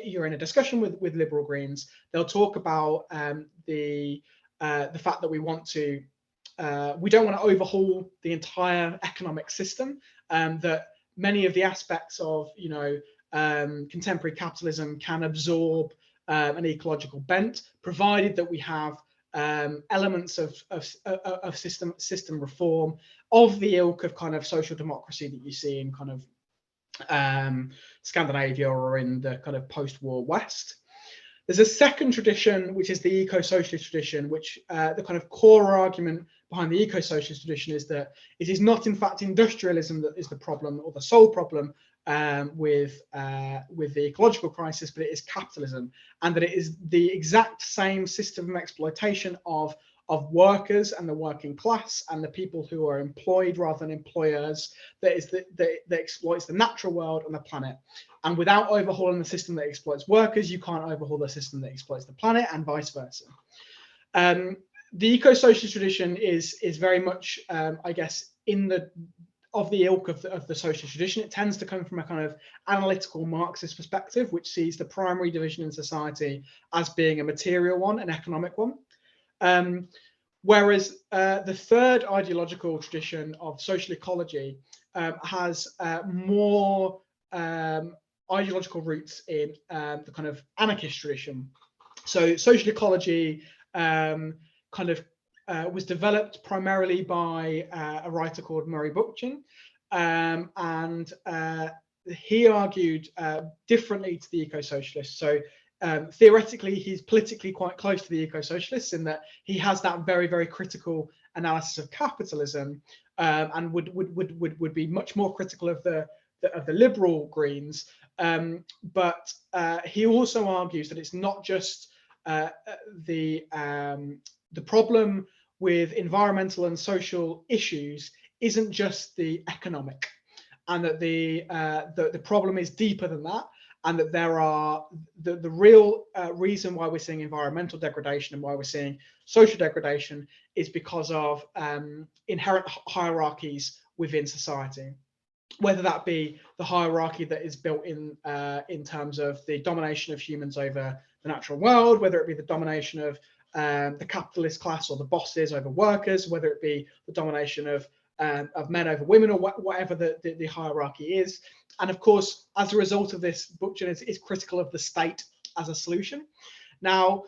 Speaker 2: you're in a discussion with liberal Greens, they'll talk about the fact that we don't want to overhaul the entire economic system, that many of the aspects of contemporary capitalism can absorb an ecological bent, provided that we have elements of system reform of the ilk of kind of social democracy that you see in kind of Scandinavia or in the kind of post-war West. There's a second tradition, which is the eco-socialist tradition, which the kind of core argument behind the eco-socialist tradition is that it is not, in fact, industrialism that is the problem or the sole problem with the ecological crisis, but it is capitalism, and that it is the exact same system of exploitation of workers and the working class and the people who are employed rather than employers that exploits the natural world and the planet. And without overhauling the system that exploits workers, you can't overhaul the system that exploits the planet, and vice versa. The eco-socialist tradition is very much, I guess, of the ilk of the socialist tradition. It tends to come from a kind of analytical Marxist perspective, which sees the primary division in society as being a material one, an economic one. Whereas the third ideological tradition of social ecology has more ideological roots in the kind of anarchist tradition. So social ecology was developed primarily by a writer called Murray Bookchin, and he argued differently to the eco-socialists. So theoretically, he's politically quite close to the eco-socialists in that he has that very, very critical analysis of capitalism, and would be much more critical of the liberal Greens. But he also argues that it's not just the problem with environmental and social issues isn't just the economic, and that the problem is deeper than that, and that there are the real reason why we're seeing environmental degradation and why we're seeing social degradation is because of inherent hierarchies within society, whether that be the hierarchy that is built in terms of the domination of humans over the natural world, whether it be the domination of the capitalist class or the bosses over workers, whether it be the domination of men over women, or whatever the hierarchy is. And of course, as a result of this, Bookchin is critical of the state as a solution. Now,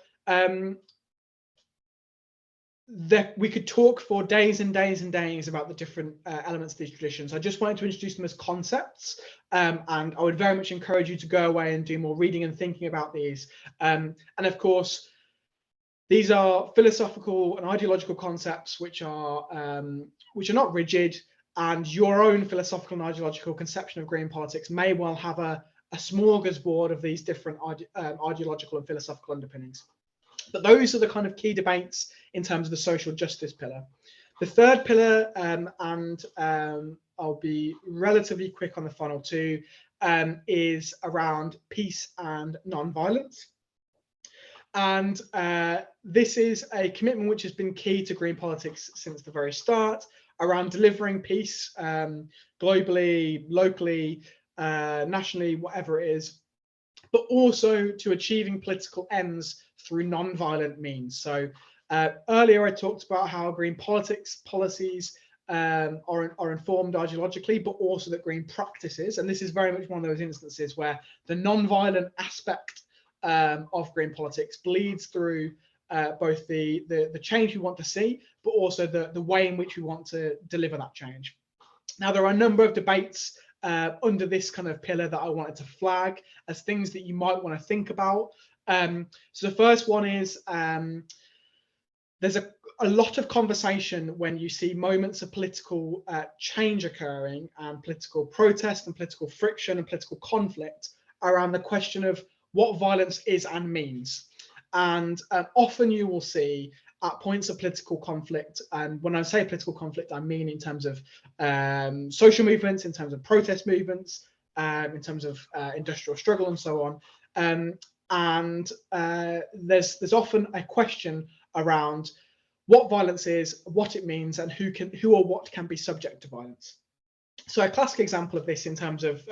Speaker 2: we could talk for days and days and days about the different elements of these traditions. I just wanted to introduce them as concepts, and I would very much encourage you to go away and do more reading and thinking about these. And of course, these are philosophical and ideological concepts which are not rigid, and your own philosophical and ideological conception of green politics may well have a smorgasbord of these different ideological and philosophical underpinnings. But those are the kind of key debates in terms of the social justice pillar. The third pillar, I'll be relatively quick on the final two, is around peace and non-violence. And this is a commitment which has been key to green politics since the very start, around delivering peace globally, locally, nationally, whatever it is, but also to achieving political ends through non-violent means. So earlier I talked about how green politics policies are informed ideologically, but also that green practices, and this is very much one of those instances where the non-violent aspect of green politics bleeds through both the change we want to see, but also the way in which we want to deliver that change. Now, there are a number of debates under this kind of pillar that I wanted to flag as things that you might want to think about. So the first one is there's a lot of conversation when you see moments of political change occurring and political protest and political friction and political conflict around the question of what violence is and means. And often you will see at points of political conflict, and when I say political conflict, I mean in terms of social movements, in terms of protest movements, in terms of industrial struggle and so on. There's often a question around what violence is, what it means, and who or what can be subject to violence. So a classic example of this in terms of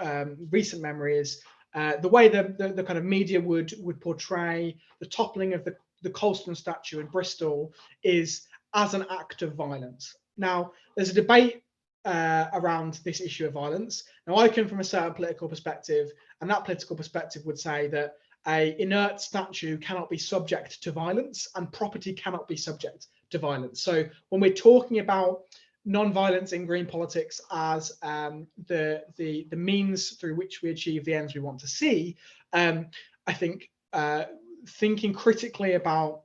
Speaker 2: recent memory is the way the kind of media would portray the toppling of the Colston statue in Bristol is as an act of violence. Now, there's a debate around this issue of violence. Now, I come from a certain political perspective, and that political perspective would say that an inert statue cannot be subject to violence, and property cannot be subject to violence. So when we're talking about non-violence in green politics as the means through which we achieve the ends we want to see, I think thinking critically about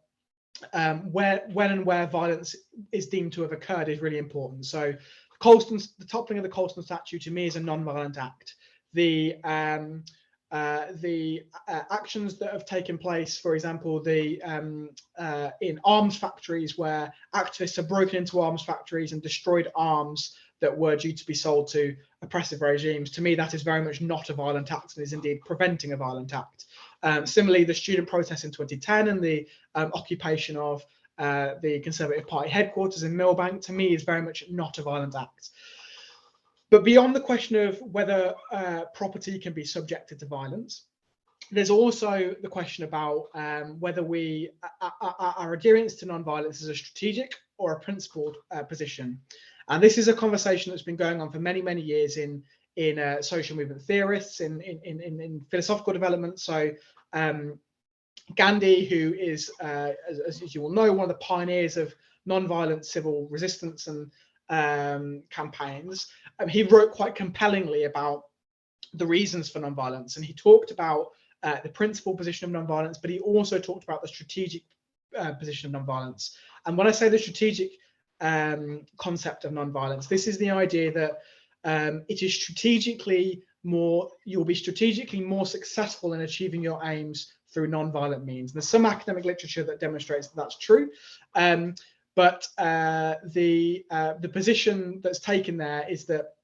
Speaker 2: when and where violence is deemed to have occurred is really important. So the toppling of the Colston statue to me is a non-violent act. The actions that have taken place, for example, in arms factories where activists have broken into arms factories and destroyed arms that were due to be sold to oppressive regimes, to me that is very much not a violent act and is indeed preventing a violent act. Similarly, the student protests in 2010 and the occupation of the Conservative Party headquarters in Millbank, to me is very much not a violent act. But beyond the question of whether property can be subjected to violence, there's also the question about whether our adherence to non-violence is a strategic or a principled position. And this is a conversation that's been going on for many, many years in social movement theorists, in philosophical development. So Gandhi, who is, as you will know, one of the pioneers of non-violent civil resistance and campaigns, he wrote quite compellingly about the reasons for non-violence, and he talked about the principal position of non-violence, but he also talked about the strategic position of non-violence. And when I say the strategic concept of non-violence, this is the idea that it is strategically you'll be strategically more successful in achieving your aims through non-violent means. There's some academic literature that demonstrates that that's true. But the position that's taken there is that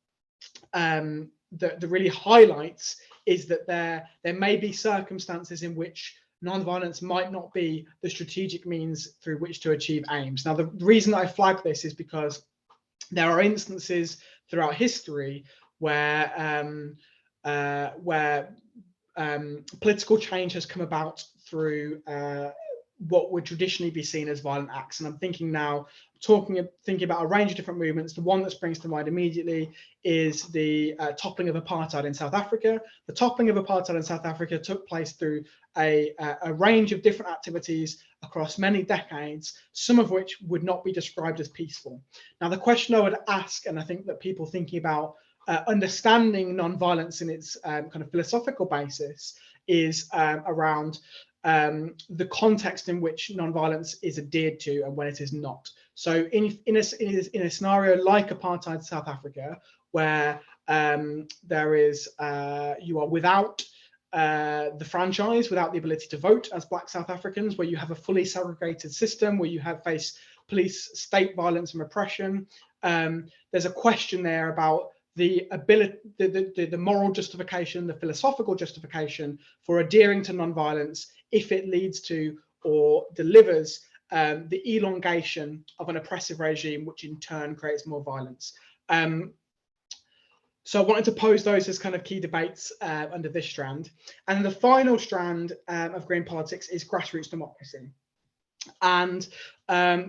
Speaker 2: that really highlights is that there may be circumstances in which non-violence might not be the strategic means through which to achieve aims. Now, the reason I flag this is because there are instances throughout history where political change has come about through what would traditionally be seen as violent acts. And I'm thinking now, thinking about a range of different movements. The one that springs to mind immediately is the toppling of apartheid in South Africa. The toppling of apartheid in South Africa took place through a range of different activities across many decades, some of which would not be described as peaceful. Now, the question I would ask, and I think that people thinking about understanding non-violence in its kind of philosophical basis, is around the context in which non-violence is adhered to and when it is not. So in a scenario like apartheid South Africa, where there is you are without the franchise without the ability to vote as Black South Africans, where you have a fully segregated system, where you have faced police state violence and repression. There's a question there about the ability, the moral justification, the philosophical justification for adhering to non-violence if it leads to or delivers the elongation of an oppressive regime, which in turn creates more violence. So I wanted to pose those as kind of key debates under this strand. And the final strand of green politics is grassroots democracy. And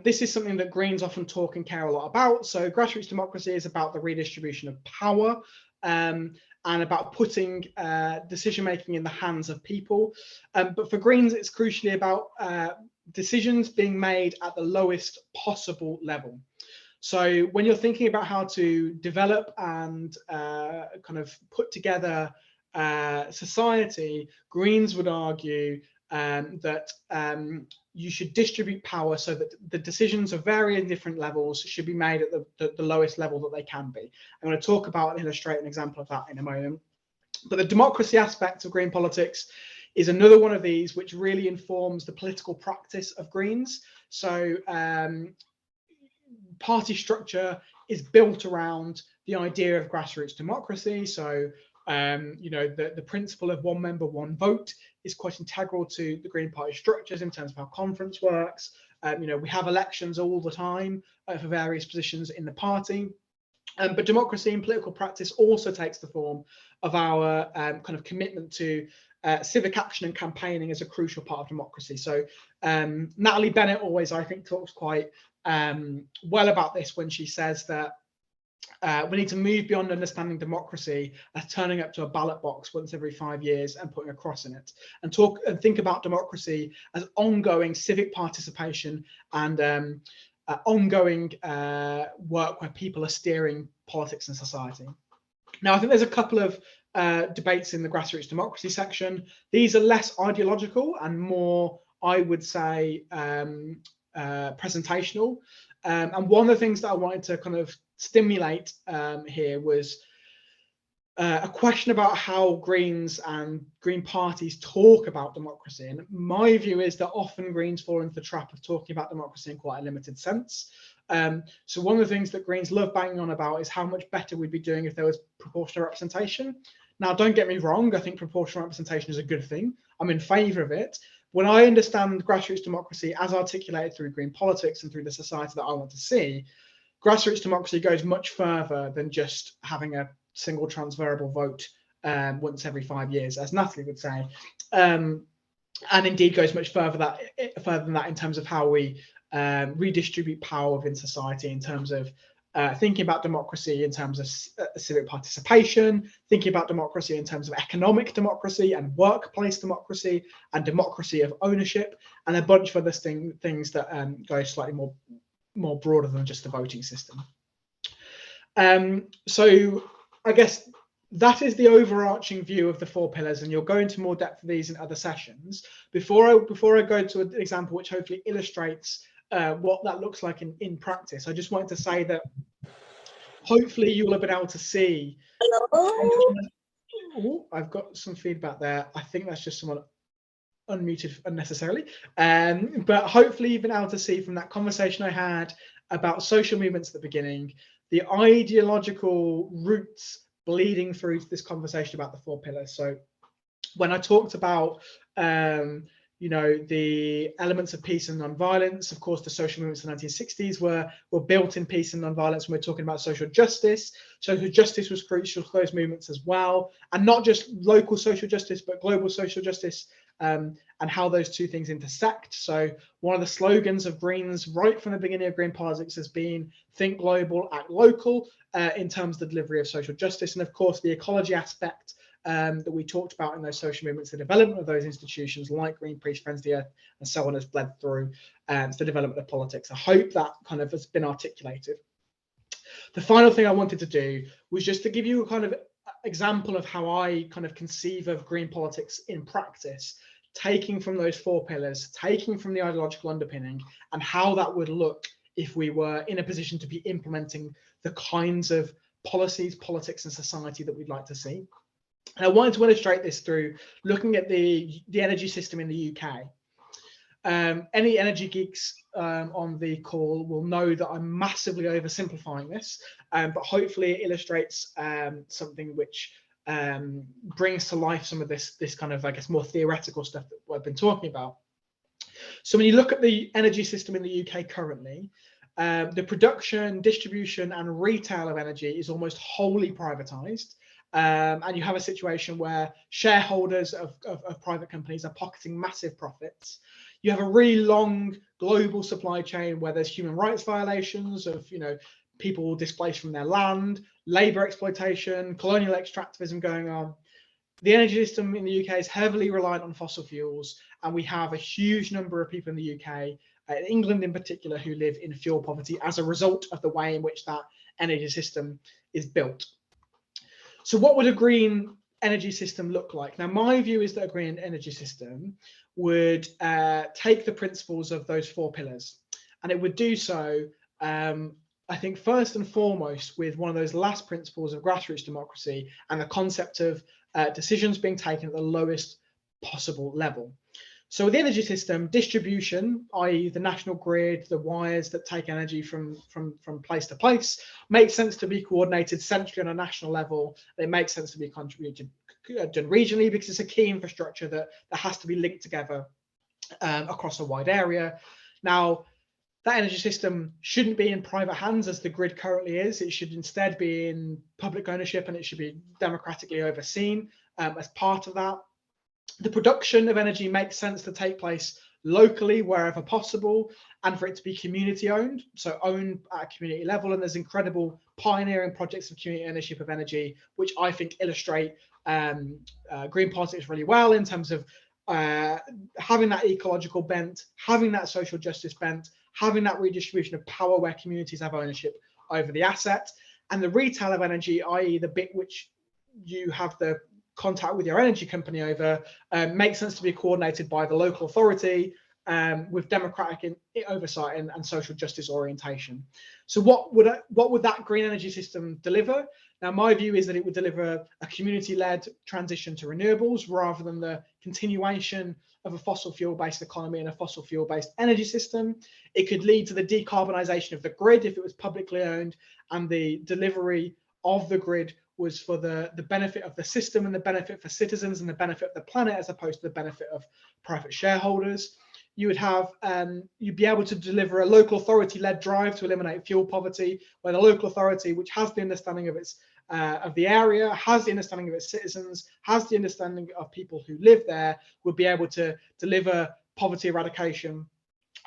Speaker 2: this is something that Greens often talk and care a lot about. So grassroots democracy is about the redistribution of power and about putting decision-making in the hands of people. But for Greens, it's crucially about decisions being made at the lowest possible level. So when you're thinking about how to develop and kind of put together society, Greens would argue that you should distribute power so that the decisions of varying different levels should be made at the lowest level that they can be. I'm going to talk about and illustrate an example of that in a moment. But the democracy aspect of green politics is another one of these which really informs the political practice of Greens. So party structure is built around the idea of grassroots democracy. So, you know, the principle of one member, one vote is quite integral to the Green Party structures in terms of how conference works. You know, we have elections all the time for various positions in the party. But democracy in political practice also takes the form of our kind of commitment to civic action and campaigning as a crucial part of democracy. So Natalie Bennett always, I think, talks quite well about this when she says that we need to move beyond understanding democracy as turning up to a ballot box once every 5 years and putting a cross in it, and talk and think about democracy as ongoing civic participation and ongoing work where people are steering politics and society. Now, I think there's a couple of debates in the grassroots democracy section. These are less ideological and more, I would say, presentational. And one of the things that I wanted to kind of stimulate here was a question about how Greens and Green parties talk about democracy. And my view is that often Greens fall into the trap of talking about democracy in quite a limited sense. So one of the things that Greens love banging on about is how much better we'd be doing if there was proportional representation. Now, don't get me wrong, I think proportional representation is a good thing. I'm in favour of it. When I understand grassroots democracy as articulated through green politics and through the society that I want to see, grassroots democracy goes much further than just having a single transferable vote once every 5 years, as Natalie would say, and indeed goes much further than that in terms of how we redistribute power within society, in terms of thinking about democracy in terms of civic participation, thinking about democracy in terms of economic democracy and workplace democracy and democracy of ownership, and a bunch of other things that go slightly more broader than just the voting system. So I guess that is the overarching view of the 4 pillars, and you'll go into more depth of these in other sessions. Before I go to an example which hopefully illustrates what that looks like in practice, I just wanted to say that hopefully you will have been able to see. Hello? Oh, I've got some feedback there. I think that's just someone unmuted unnecessarily. But hopefully you've been able to see from that conversation I had about social movements at the beginning, the ideological roots bleeding through to this conversation about the 4 pillars. So when I talked about you know, the elements of peace and non-violence, of course, the social movements in the 1960s were built in peace and non-violence. When we're talking about social justice. Social justice was crucial to those movements as well, and not just local social justice, but global social justice, and how those two things intersect. So one of the slogans of Greens right from the beginning of green politics has been think global, act local, in terms of the delivery of social justice. And of course, the ecology aspect that we talked about in those social movements, the development of those institutions like Greenpeace, Friends of the Earth, and so on, has bled through to the development of politics. I hope that kind of has been articulated. The final thing I wanted to do was just to give you a kind of example of how I kind of conceive of green politics in practice, taking from those 4 pillars, taking from the ideological underpinning, and how that would look if we were in a position to be implementing the kinds of policies, politics, and society that we'd like to see. And I wanted to illustrate this through looking at the energy system in the UK. Any energy geeks on the call will know that I'm massively oversimplifying this, but hopefully it illustrates something which brings to life some of this kind of, I guess, more theoretical stuff that I've been talking about. So when you look at the energy system in the UK currently, the production, distribution, and retail of energy is almost wholly privatized. And you have a situation where shareholders of private companies are pocketing massive profits. You have a really long global supply chain where there's human rights violations of, people displaced from their land, labor exploitation, colonial extractivism going on. The energy system in the UK is heavily reliant on fossil fuels, and we have a huge number of people in the UK, England in particular, who live in fuel poverty as a result of the way in which that energy system is built. So what would a green energy system look like? Now, my view is that a green energy system would take the principles of those 4 pillars, and it would do so, I think, first and foremost with one of those last principles of grassroots democracy and the concept of decisions being taken at the lowest possible level. So with the energy system, distribution, i.e. the national grid, the wires that take energy from place to place, makes sense to be coordinated centrally on a national level. It makes sense to be done regionally because it's a key infrastructure that has to be linked together across a wide area. Now, that energy system shouldn't be in private hands as the grid currently is. It should instead be in public ownership, and it should be democratically overseen as part of that. The production of energy makes sense to take place locally wherever possible, and for it to be community owned, so owned at a community level. And there's incredible pioneering projects of community ownership of energy, which I think illustrate green politics really well in terms of having that ecological bent, having that social justice bent, having that redistribution of power where communities have ownership over the asset. And the retail of energy, i.e. the bit which you have the contact with your energy company over, makes sense to be coordinated by the local authority with democratic oversight and social justice orientation. So what would that green energy system deliver? Now, my view is that it would deliver a community-led transition to renewables rather than the continuation of a fossil fuel-based economy and a fossil fuel-based energy system. It could lead to the decarbonisation of the grid if it was publicly owned, and the delivery of the grid was for the benefit of the system and the benefit for citizens and the benefit of the planet, as opposed to the benefit of private shareholders. You would have, you'd be able to deliver a local authority-led drive to eliminate fuel poverty, where the local authority, which has the understanding of its of the area, has the understanding of its citizens, has the understanding of people who live there, would be able to deliver poverty eradication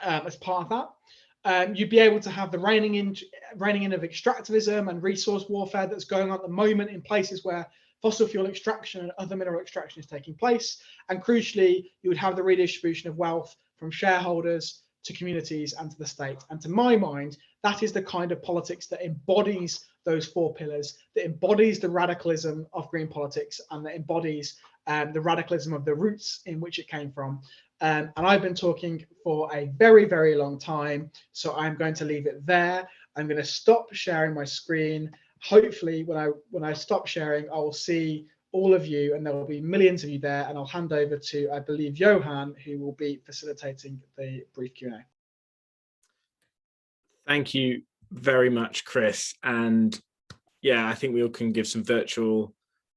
Speaker 2: as part of that. You'd be able to have the reining in of extractivism and resource warfare that's going on at the moment in places where fossil fuel extraction and other mineral extraction is taking place. And crucially, you would have the redistribution of wealth from shareholders to communities and to the state. And to my mind, that is the kind of politics that embodies those 4 pillars, that embodies the radicalism of green politics, and that embodies the radicalism of the roots in which it came from. And I've been talking for a very, very long time, so I'm going to leave it there. I'm going to stop sharing my screen. Hopefully, when I stop sharing, I will see all of you, and there will be millions of you there, and I'll hand over to, I believe, Johan, who will be facilitating the brief Q&A.
Speaker 1: Thank you very much, Chris. And yeah, I think we all can give some virtual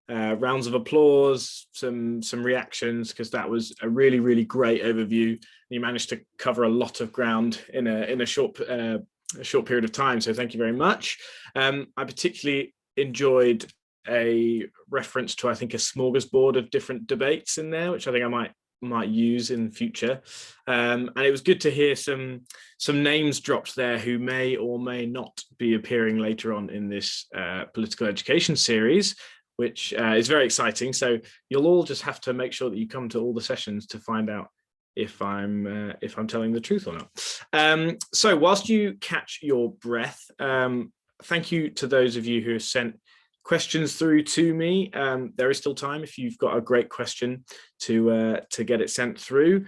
Speaker 1: rounds of applause, some reactions, because that was a really, really great overview. You managed to cover a lot of ground in a short period of time. So thank you very much. I particularly enjoyed a reference to, I think, a smorgasbord of different debates in there, which I think I might use in future. And it was good to hear some names dropped there who may or may not be appearing later on in this political education series, which is very exciting. So you'll all just have to make sure that you come to all the sessions to find out if I'm telling the truth or not. So whilst you catch your breath, thank you to those of you who have sent questions through to me. There is still time if you've got a great question to get it sent through.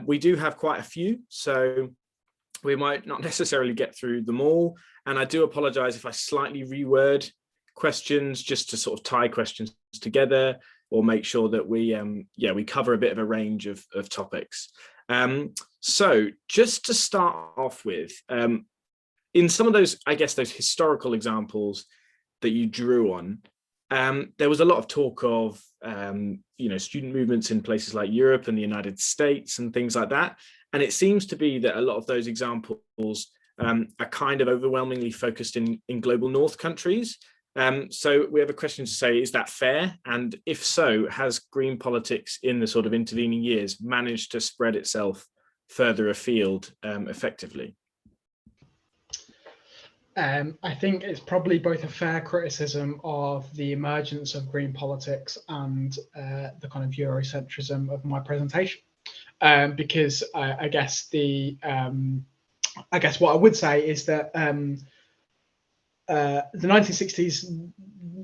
Speaker 1: We do have quite a few, so we might not necessarily get through them all. And I do apologize if I slightly reword questions just to sort of tie questions together. or make sure that we cover a bit of a range of topics. So just to start off with, in some of those, I guess, those historical examples that you drew on, there was a lot of talk of student movements in places like Europe and the United States and things like that. And it seems to be that a lot of those examples are kind of overwhelmingly focused in global north countries. So we have a question to say, is that fair? And if so, has green politics in the sort of intervening years managed to spread itself further afield effectively?
Speaker 2: I think it's probably both a fair criticism of the emergence of green politics and the kind of Eurocentrism of my presentation, because I guess what I would say is that the 1960s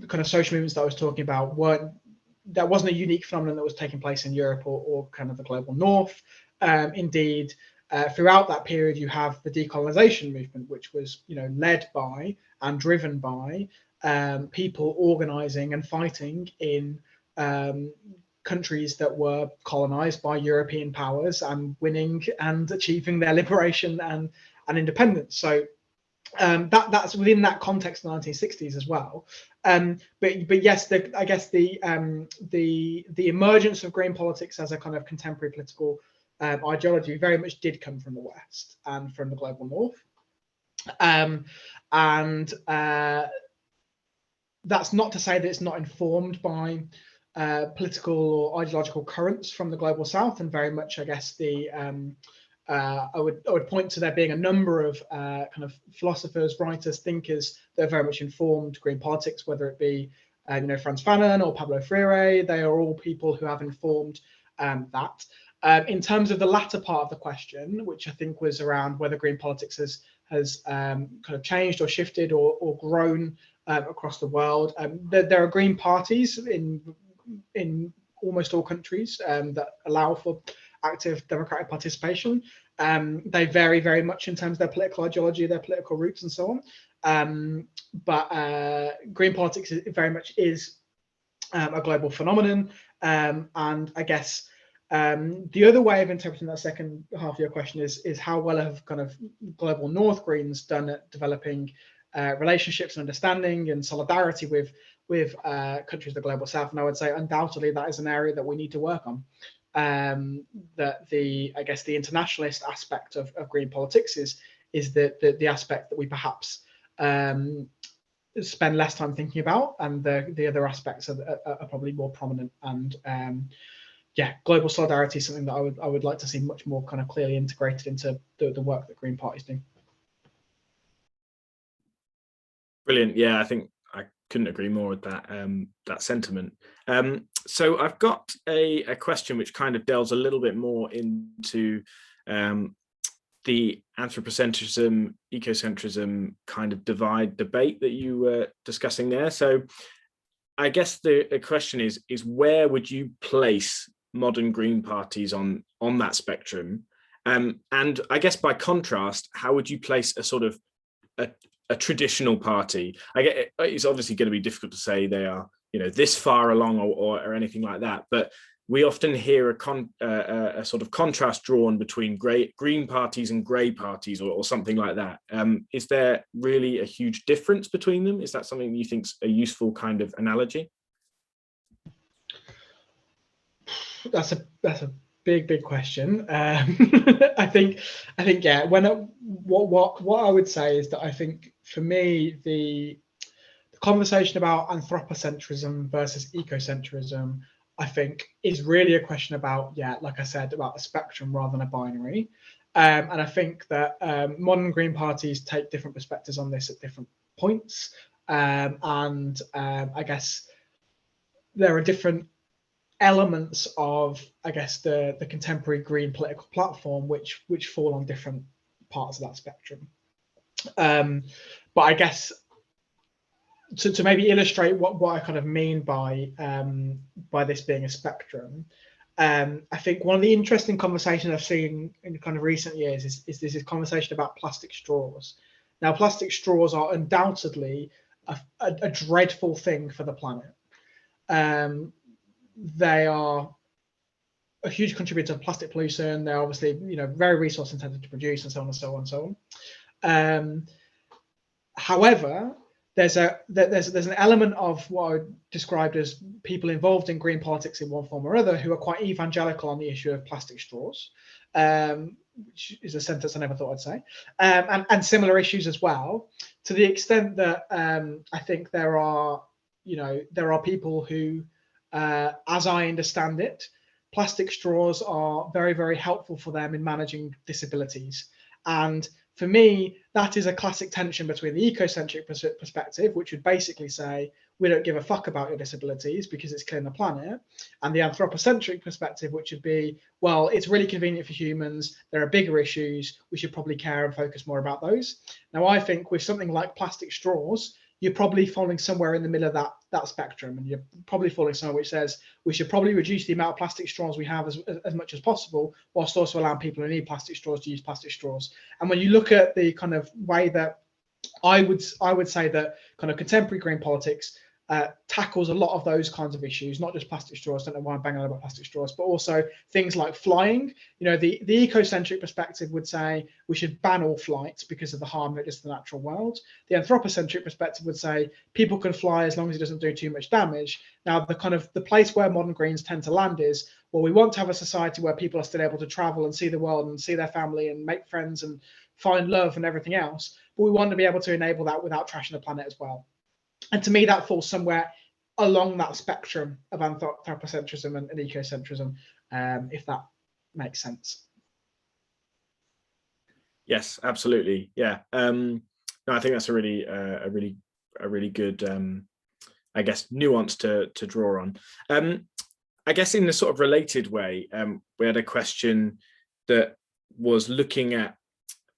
Speaker 2: kind of social movements that I was talking about wasn't a unique phenomenon that was taking place in Europe or kind of the global north. Indeed, throughout that period, you have the decolonization movement, which was, led by and driven by people organizing and fighting in countries that were colonized by European powers and winning and achieving their liberation and independence. So that's within that context, the 1960s as well. But yes, I guess the emergence of green politics as a kind of contemporary political ideology very much did come from the West and from the global North. That's not to say that it's not informed by political or ideological currents from the global South, and very much, I guess, I would point to there being a number of kind of philosophers, writers, thinkers that very much informed green politics, whether it be Frantz Fanon or Pablo Freire. They are all people who have informed that. In terms of the latter part of the question, which I think was around whether green politics has kind of changed or shifted or grown across the world, there are green parties in almost all countries that allow for active democratic participation. They vary very much in terms of their political ideology, their political roots, and so on. But green politics very much is a global phenomenon. And I guess the other way of interpreting that second half of your question is how well have kind of global North Greens done at developing relationships and understanding and solidarity with countries of the global South. And I would say undoubtedly that is an area that we need to work on. That I guess the internationalist aspect of green politics is the aspect that we perhaps spend less time thinking about, and the other aspects are probably more prominent. And global solidarity is something that I would like to see much more kind of clearly integrated into the work that green parties do.
Speaker 1: Brilliant. Yeah, I think I couldn't agree more with that sentiment. So I've got a question which kind of delves a little bit more into the anthropocentrism, ecocentrism kind of divide debate that you were discussing there. So I guess the question is where would you place modern green parties on that spectrum? And I guess by contrast, how would you place a sort of a traditional party? I get it's obviously going to be difficult to say they are this far along or anything like that, but we often hear a sort of contrast drawn between green parties and grey parties or something like that. Is there really a huge difference between them? Is that something you think's a useful kind of analogy?
Speaker 2: That's a big question. I think yeah. What I would say is that I think for me the conversation about anthropocentrism versus ecocentrism, I think, is really a question about, like I said, about a spectrum rather than a binary. And I think that modern green parties take different perspectives on this at different points. And I guess there are different elements of, I guess, the contemporary green political platform which fall on different parts of that spectrum. But I guess to maybe illustrate what I kind of mean by this being a spectrum, I think one of the interesting conversations I've seen in kind of recent years is this conversation about plastic straws. Now, plastic straws are undoubtedly a dreadful thing for the planet. they are a huge contributor to plastic pollution. They're obviously, very resource intensive to produce, and so on and so on and so on. However, there's an element of what I described as people involved in green politics in one form or other who are quite evangelical on the issue of plastic straws, which is a sentence I never thought I'd say, and similar issues as well, to the extent that I think there are people who, as I understand it, plastic straws are very, very helpful for them in managing disabilities. And for me, that is a classic tension between the ecocentric perspective, which would basically say, we don't give a fuck about your disabilities because it's killing the planet, and the anthropocentric perspective, which would be, well, it's really convenient for humans, there are bigger issues, we should probably care and focus more about those. Now, I think with something like plastic straws, you're probably falling somewhere in the middle of that spectrum, and you're probably falling somewhere which says we should probably reduce the amount of plastic straws we have as much as possible, whilst also allowing people who need plastic straws to use plastic straws. And when you look at the kind of way that I would say that kind of contemporary green politics tackles a lot of those kinds of issues, not just plastic straws. Don't know why I'm banging on about plastic straws, but also things like flying. The ecocentric perspective would say we should ban all flights because of the harm it does to the natural world. The anthropocentric perspective would say people can fly as long as it doesn't do too much damage. Now, the place where modern Greens tend to land is, well, we want to have a society where people are still able to travel and see the world and see their family and make friends and find love and everything else, but we want to be able to enable that without trashing the planet as well. And to me, that falls somewhere along that spectrum of anthropocentrism and ecocentrism, if that makes sense.
Speaker 1: Yes, absolutely. Yeah. No, I think that's a really good, I guess, nuance to draw on. I guess in the sort of related way, we had a question that was looking at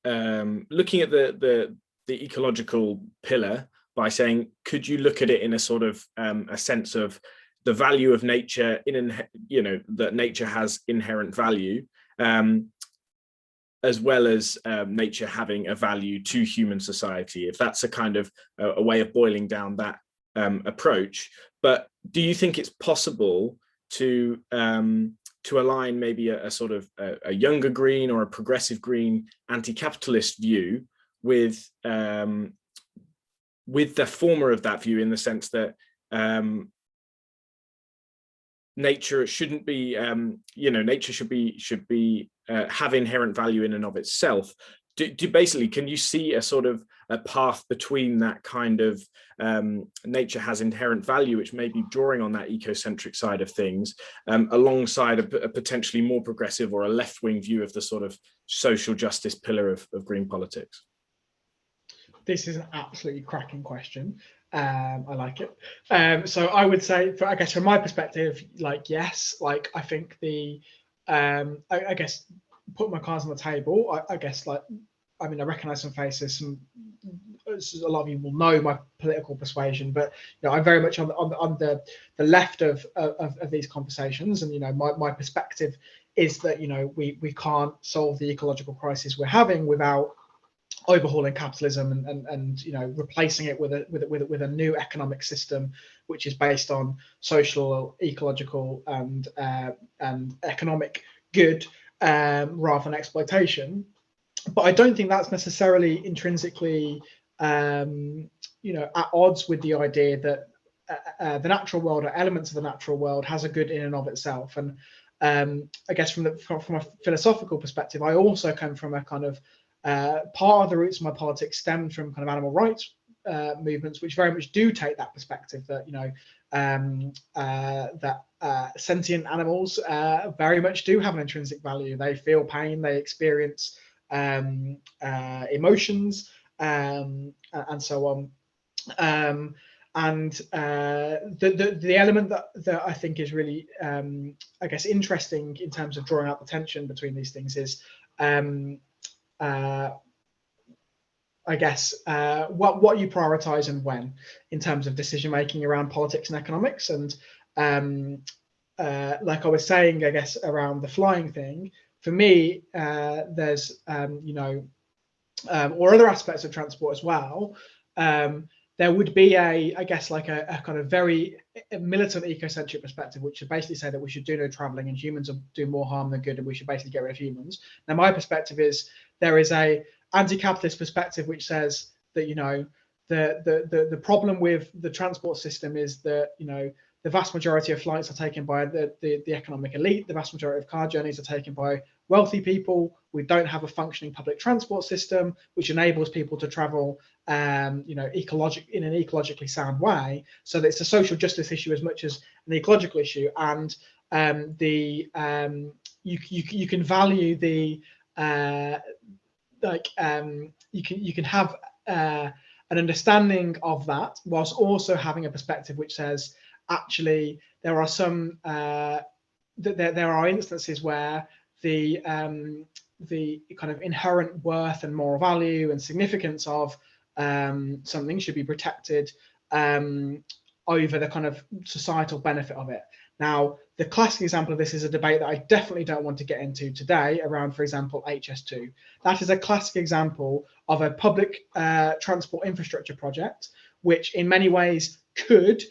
Speaker 1: the ecological pillar by saying, could you look at it in a sort of a sense of the value of nature that nature has inherent value, as well as nature having a value to human society, if that's a kind of a way of boiling down that approach. But do you think it's possible to align maybe a sort of a younger green or a progressive green anti-capitalist view with the former of that view, in the sense that nature shouldn't be, nature should be have inherent value in and of itself? Do basically, can you see a sort of a path between that kind of nature has inherent value, which may be drawing on that ecocentric side of things, alongside a potentially more progressive or a left-wing view of the sort of social justice pillar of green politics?
Speaker 2: This is an absolutely cracking question. I like it. So I would say, I guess from my perspective, yes, I think I guess put my cards on the table. I guess I recognize some faces. A lot of you will know my political persuasion, but I'm very much on the left of these conversations, and my perspective is that we can't solve the ecological crisis we're having without overhauling capitalism and replacing it with a new economic system which is based on social, ecological, and economic good rather than exploitation. But I don't think that's necessarily intrinsically at odds with the idea that the natural world, or elements of the natural world, has a good in and of itself. And I guess from a philosophical perspective, I also come from a kind of part of the roots of my politics stemmed from kind of animal rights movements, which very much do take that perspective that sentient animals very much do have an intrinsic value. They feel pain, they experience emotions, and so on. And the element that I think is really, I guess, interesting in terms of drawing out the tension between these things is, I guess, what you prioritize and when, in terms of decision making around politics and economics. And like I was saying, I guess, around the flying thing, for me, there's or other aspects of transport as well. there would be I guess, like a kind of very militant ecocentric perspective, which would basically say that we should do no traveling and humans do more harm than good, and we should basically get rid of humans. Now, my perspective is there is a anti-capitalist perspective which says that, you know, the problem with the transport system is that, you know, the vast majority of flights are taken by the economic elite. The vast majority of car journeys are taken by wealthy people. We don't have a functioning public transport system which enables people to travel, you know, in an ecologically sound way. So that it's a social justice issue as much as an ecological issue. And you can value the you can have an understanding of that whilst also having a perspective which says, actually, there are some there are instances where the kind of inherent worth and moral value and significance of something should be protected over the kind of societal benefit of it. Now, the classic example of this is a debate that I definitely don't want to get into today around, for example, HS2. That is a classic example of a public transport infrastructure project, which in many ways could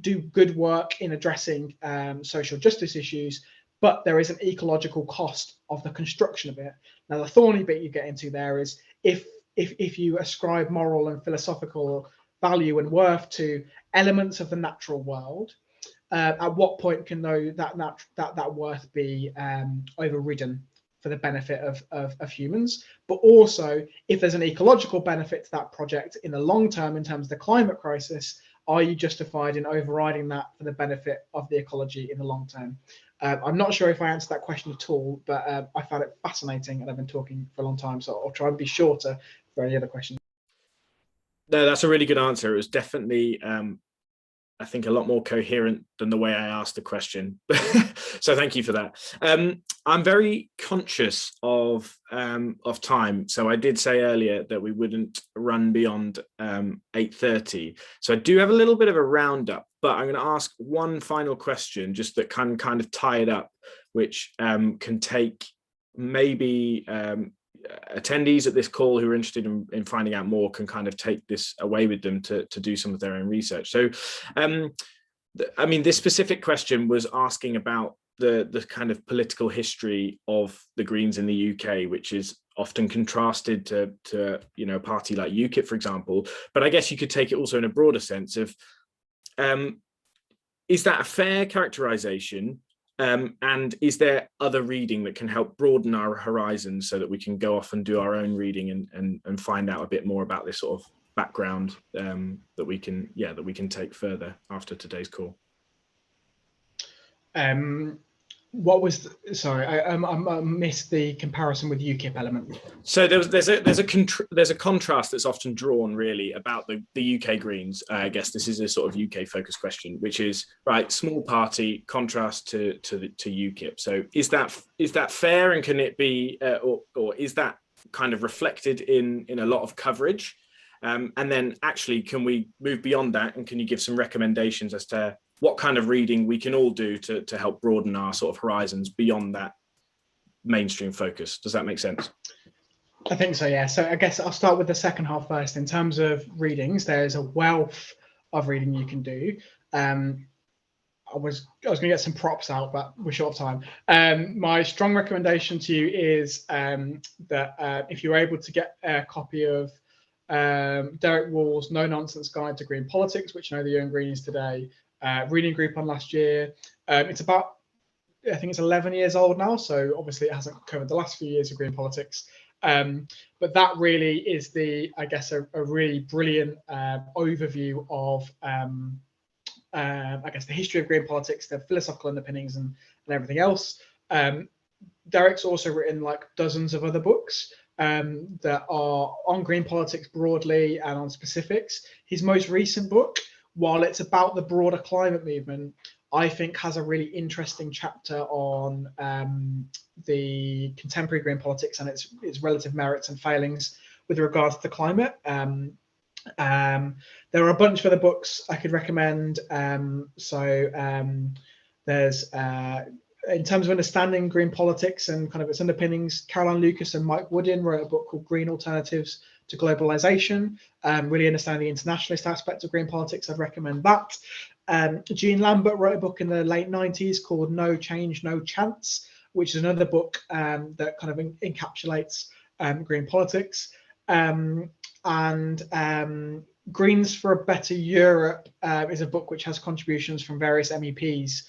Speaker 2: do good work in addressing social justice issues, but there is an ecological cost of the construction of it. Now, the thorny bit you get into there is if you ascribe moral and philosophical value and worth to elements of the natural world, at what point can that worth be overridden for the benefit of humans? But also, if there's an ecological benefit to that project in the long term in terms of the climate crisis, are you justified in overriding that for the benefit of the ecology in the long term? I'm not sure if I answered that question at all, but I found it fascinating, and I've been talking for a long time, so I'll try and be shorter for any other questions.
Speaker 1: No, that's a really good answer. It was definitely, I think, a lot more coherent than the way I asked the question. So thank you for that. I'm very conscious of time. So I did say earlier that we wouldn't run beyond 8:30. So I do have a little bit of a roundup, but I'm going to ask one final question just that can kind of tie it up, which can take maybe attendees at this call who are interested in finding out more can kind of take this away with them to do some of their own research. So, I mean, this specific question was asking about the kind of political history of the Greens in the UK, which is often contrasted to you know, a party like UKIP, for example. But I guess you could take it also in a broader sense of, is that a fair characterization? And is there other reading that can help broaden our horizons so that we can go off and do our own reading and find out a bit more about this sort of background that we can take further after today's call?
Speaker 2: What was sorry, I missed the comparison with UKIP element.
Speaker 1: So there's a contrast that's often drawn really about the UK Greens. I guess this is a sort of UK focused question, which is right, small party contrast to UKIP. So is that fair, and can it be or is that kind of reflected in a lot of coverage? And then actually, can we move beyond that, and can you give some recommendations as to what kind of reading we can all do to help broaden our sort of horizons beyond that mainstream focus? Does that make sense?
Speaker 2: I think so, yeah. So I guess I'll start with the second half first. In terms of readings, there's a wealth of reading you can do. I was going to get some props out, but we're short of time. My strong recommendation to you is that if you're able to get a copy of Derek Wall's No Nonsense Guide to Green Politics, which I know the Young Greenies today reading group on last year. It's about, I think it's 11 years old now, so obviously it hasn't covered the last few years of green politics. But that really is I guess, a really brilliant overview of, I guess, the history of green politics, the philosophical underpinnings and everything else. Derek's also written like dozens of other books that are on green politics broadly and on specifics. His most recent book, while it's about the broader climate movement, I think has a really interesting chapter on the contemporary green politics and its relative merits and failings with regards to the climate. There are a bunch of other books I could recommend. There's in terms of understanding green politics and kind of its underpinnings, Caroline Lucas and Mike Woodin wrote a book called Green Alternatives to globalization, really understand the internationalist aspect of green politics. I'd recommend that. Jean Lambert wrote a book in the late 90s called No Change, No Chance, which is another book that kind of encapsulates green politics. Greens for a Better Europe is a book which has contributions from various MEPs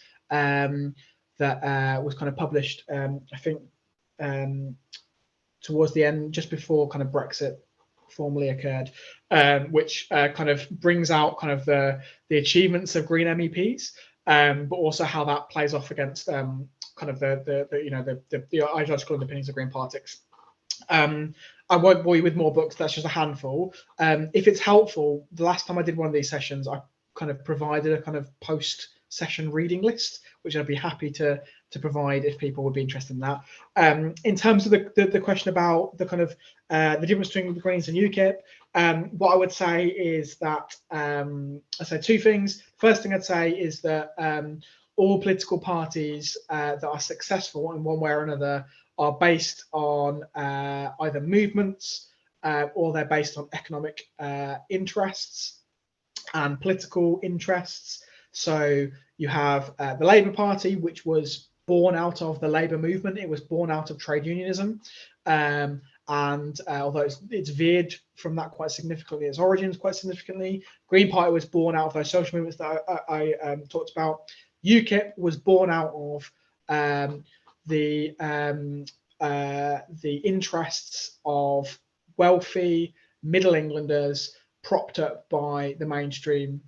Speaker 2: that was kind of published, I think, towards the end, just before kind of Brexit formally occurred, which kind of brings out kind of the achievements of Green MEPs, but also how that plays off against kind of the ideological underpinnings of green politics. I won't bore you with more books. That's just a handful. If it's helpful, the last time I did one of these sessions, I kind of provided a kind of post-session reading list, which I'd be happy to provide if people would be interested in that. In terms of the question about the kind of the difference between the Greens and UKIP, what I would say is that I say two things. First thing I'd say is that all political parties that are successful in one way or another are based on either movements or they're based on economic interests and political interests. So you have the Labour Party, which was born out of the Labour movement. It was born out of trade unionism. And although it's veered from that quite significantly, its origins quite significantly, Green Party was born out of those social movements that I talked about. UKIP was born out of the interests of wealthy Middle Englanders propped up by the mainstream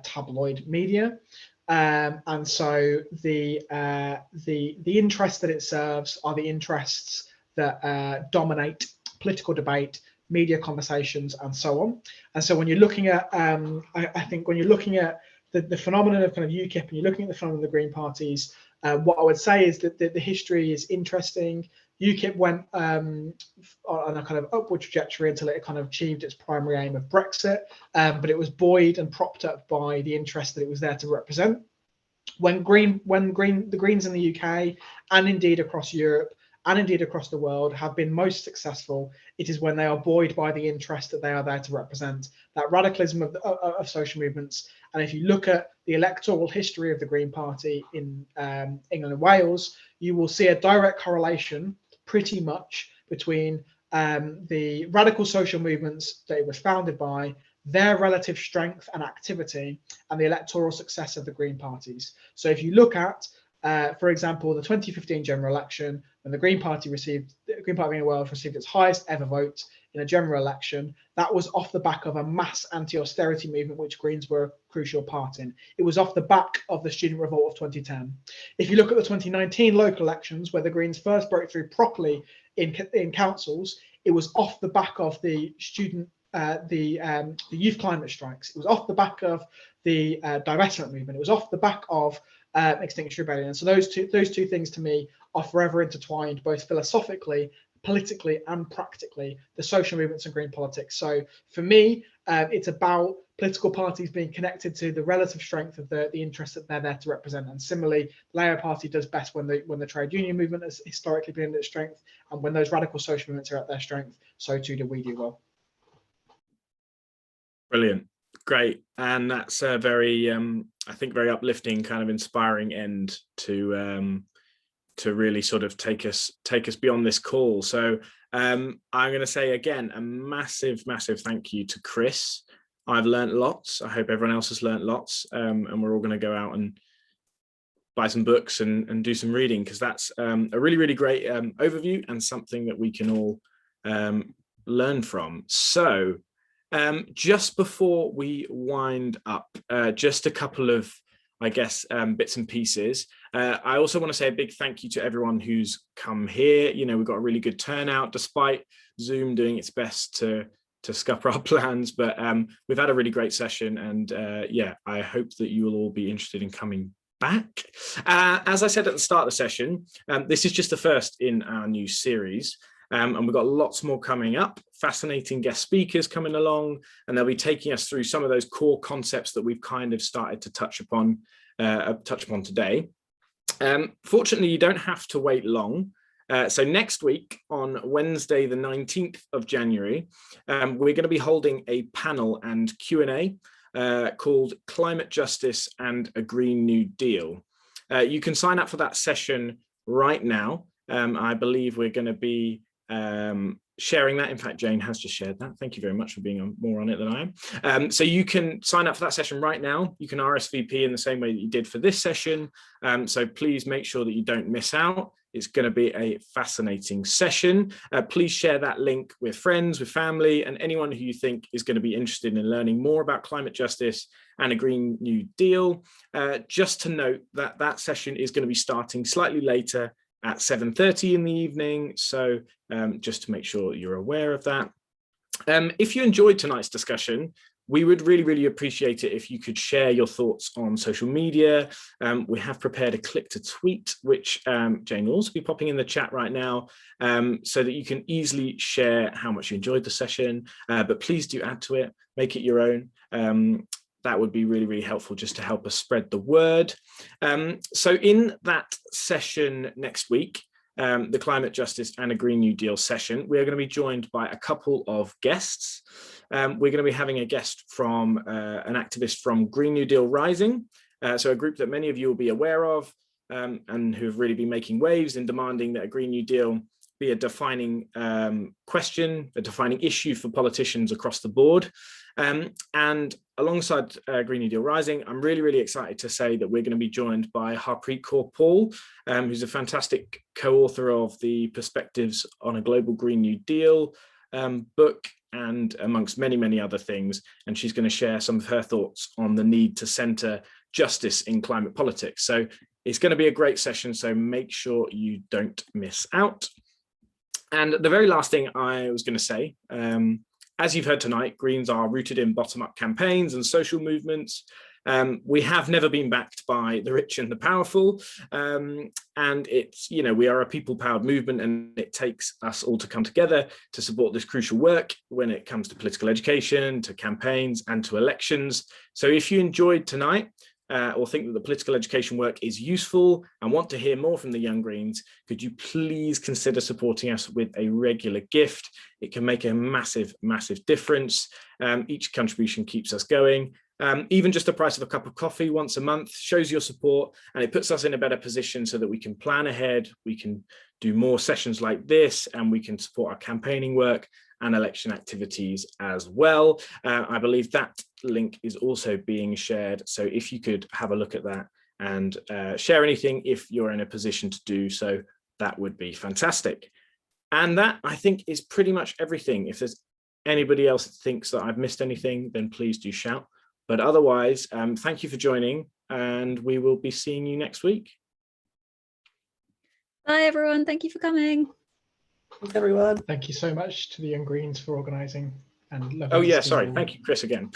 Speaker 2: tabloid media, and so the interests that it serves are the interests that dominate political debate, media conversations, and so on. And so when you're looking at, I think when you're looking at the phenomenon of kind of UKIP and you're looking at the phenomenon of the Green parties, what I would say is that the history is interesting. UKIP went on a kind of upward trajectory until it kind of achieved its primary aim of Brexit, but it was buoyed and propped up by the interest that it was there to represent. When the Greens in the UK and indeed across Europe and indeed across the world have been most successful, it is when they are buoyed by the interest that they are there to represent, that radicalism of social movements. And if you look at the electoral history of the Green Party in England and Wales, you will see a direct correlation pretty much between the radical social movements that it was founded by, their relative strength and activity, and the electoral success of the Green parties. So if you look at, for example, the 2015 general election, when the Green Party received its highest ever vote in a general election, that was off the back of a mass anti-austerity movement, which Greens were a crucial part in. It was off the back of the student revolt of 2010. If you look at the 2019 local elections, where the Greens first broke through properly in councils, it was off the back of the youth climate strikes. It was off the back of the divestment movement. It was off the back of Extinction Rebellion. So those two things to me are forever intertwined, both philosophically, politically, and practically, the social movements and green politics. So for me, it's about political parties being connected to the relative strength of the interests that they're there to represent. And similarly, the Labour Party does best when the trade union movement has historically been at its strength, and when those radical social movements are at their strength, so too do we do well.
Speaker 1: Brilliant. Great. And that's a very, I think, very uplifting, kind of inspiring end to really sort of take us beyond this call. So I'm going to say again, a massive thank you to Chris. I've learned lots. I hope everyone else has learned lots. And we're all going to go out and buy some books and do some reading, because that's a really great overview and something that we can all learn from. So just before we wind up, just a couple of, I guess, bits and pieces. I also want to say a big thank you to everyone who's come here. You know, we've got a really good turnout, despite Zoom doing its best to scupper our plans, but we've had a really great session, and yeah, I hope that you will all be interested in coming back. As I said at the start of the session, this is just the first in our new series. And we've got lots more coming up, fascinating guest speakers coming along, and they'll be taking us through some of those core concepts that we've kind of started to touch upon today. Fortunately, you don't have to wait long. So next week on Wednesday, the 19th of January, we're going to be holding a panel and Q&A called Climate Justice and a Green New Deal. You can sign up for that session right now. I believe we're going to be sharing that. In fact, Jane has just shared that. Thank you very much for being more on it than I am. So you can sign up for that session right now. You can RSVP in the same way that you did for this session. So please make sure that you don't miss out. It's going to be a fascinating session. Please share that link with friends, with family, and anyone who you think is going to be interested in learning more about climate justice and a Green New Deal. Just to note that that session is going to be starting slightly later at 7:30 in the evening. So just to make sure you're aware of that. If you enjoyed tonight's discussion, we would really, really appreciate it if you could share your thoughts on social media. We have prepared a click to tweet, which Jane will also be popping in the chat right now, so that you can easily share how much you enjoyed the session, but please do add to it, make it your own. That would be really, really helpful just to help us spread the word. So in that session next week, the Climate Justice and a Green New Deal session, we are going to be joined by a couple of guests. We're going to be having a guest from an activist from Green New Deal Rising, so a group that many of you will be aware of, and who have really been making waves in demanding that a Green New Deal be a defining question, a defining issue for politicians across the board. And alongside Green New Deal Rising, I'm really, really excited to say that we're going to be joined by Harpreet Kaur Paul, who's a fantastic co-author of the Perspectives on a Global Green New Deal book, and amongst many, many other things. And she's going to share some of her thoughts on the need to centre justice in climate politics. So it's going to be a great session, so make sure you don't miss out. And the very last thing I was going to say, as you've heard tonight, Greens are rooted in bottom-up campaigns and social movements. We have never been backed by the rich and the powerful. And it's, you know, we are a people-powered movement, and it takes us all to come together to support this crucial work when it comes to political education, to campaigns, and to elections. So if you enjoyed tonight, or think that the political education work is useful and want to hear more from the Young Greens, could you please consider supporting us with a regular gift? It can make a massive, massive difference. Each contribution keeps us going. Even just the price of a cup of coffee once a month shows your support, and it puts us in a better position so that we can plan ahead, we can do more sessions like this, and we can support our campaigning work and election activities as well. I believe that link is also being shared. So if you could have a look at that and share anything if you're in a position to do so, that would be fantastic. And that, I think, is pretty much everything. If there's anybody else that thinks that I've missed anything, then please do shout. But otherwise, thank you for joining, and we will be seeing you next week.
Speaker 3: Bye, everyone. Thank you for coming.
Speaker 4: Thanks, everyone.
Speaker 2: Thank you so much to the Young Greens for organising. And
Speaker 1: oh yeah, sorry. Thank you, Chris, again.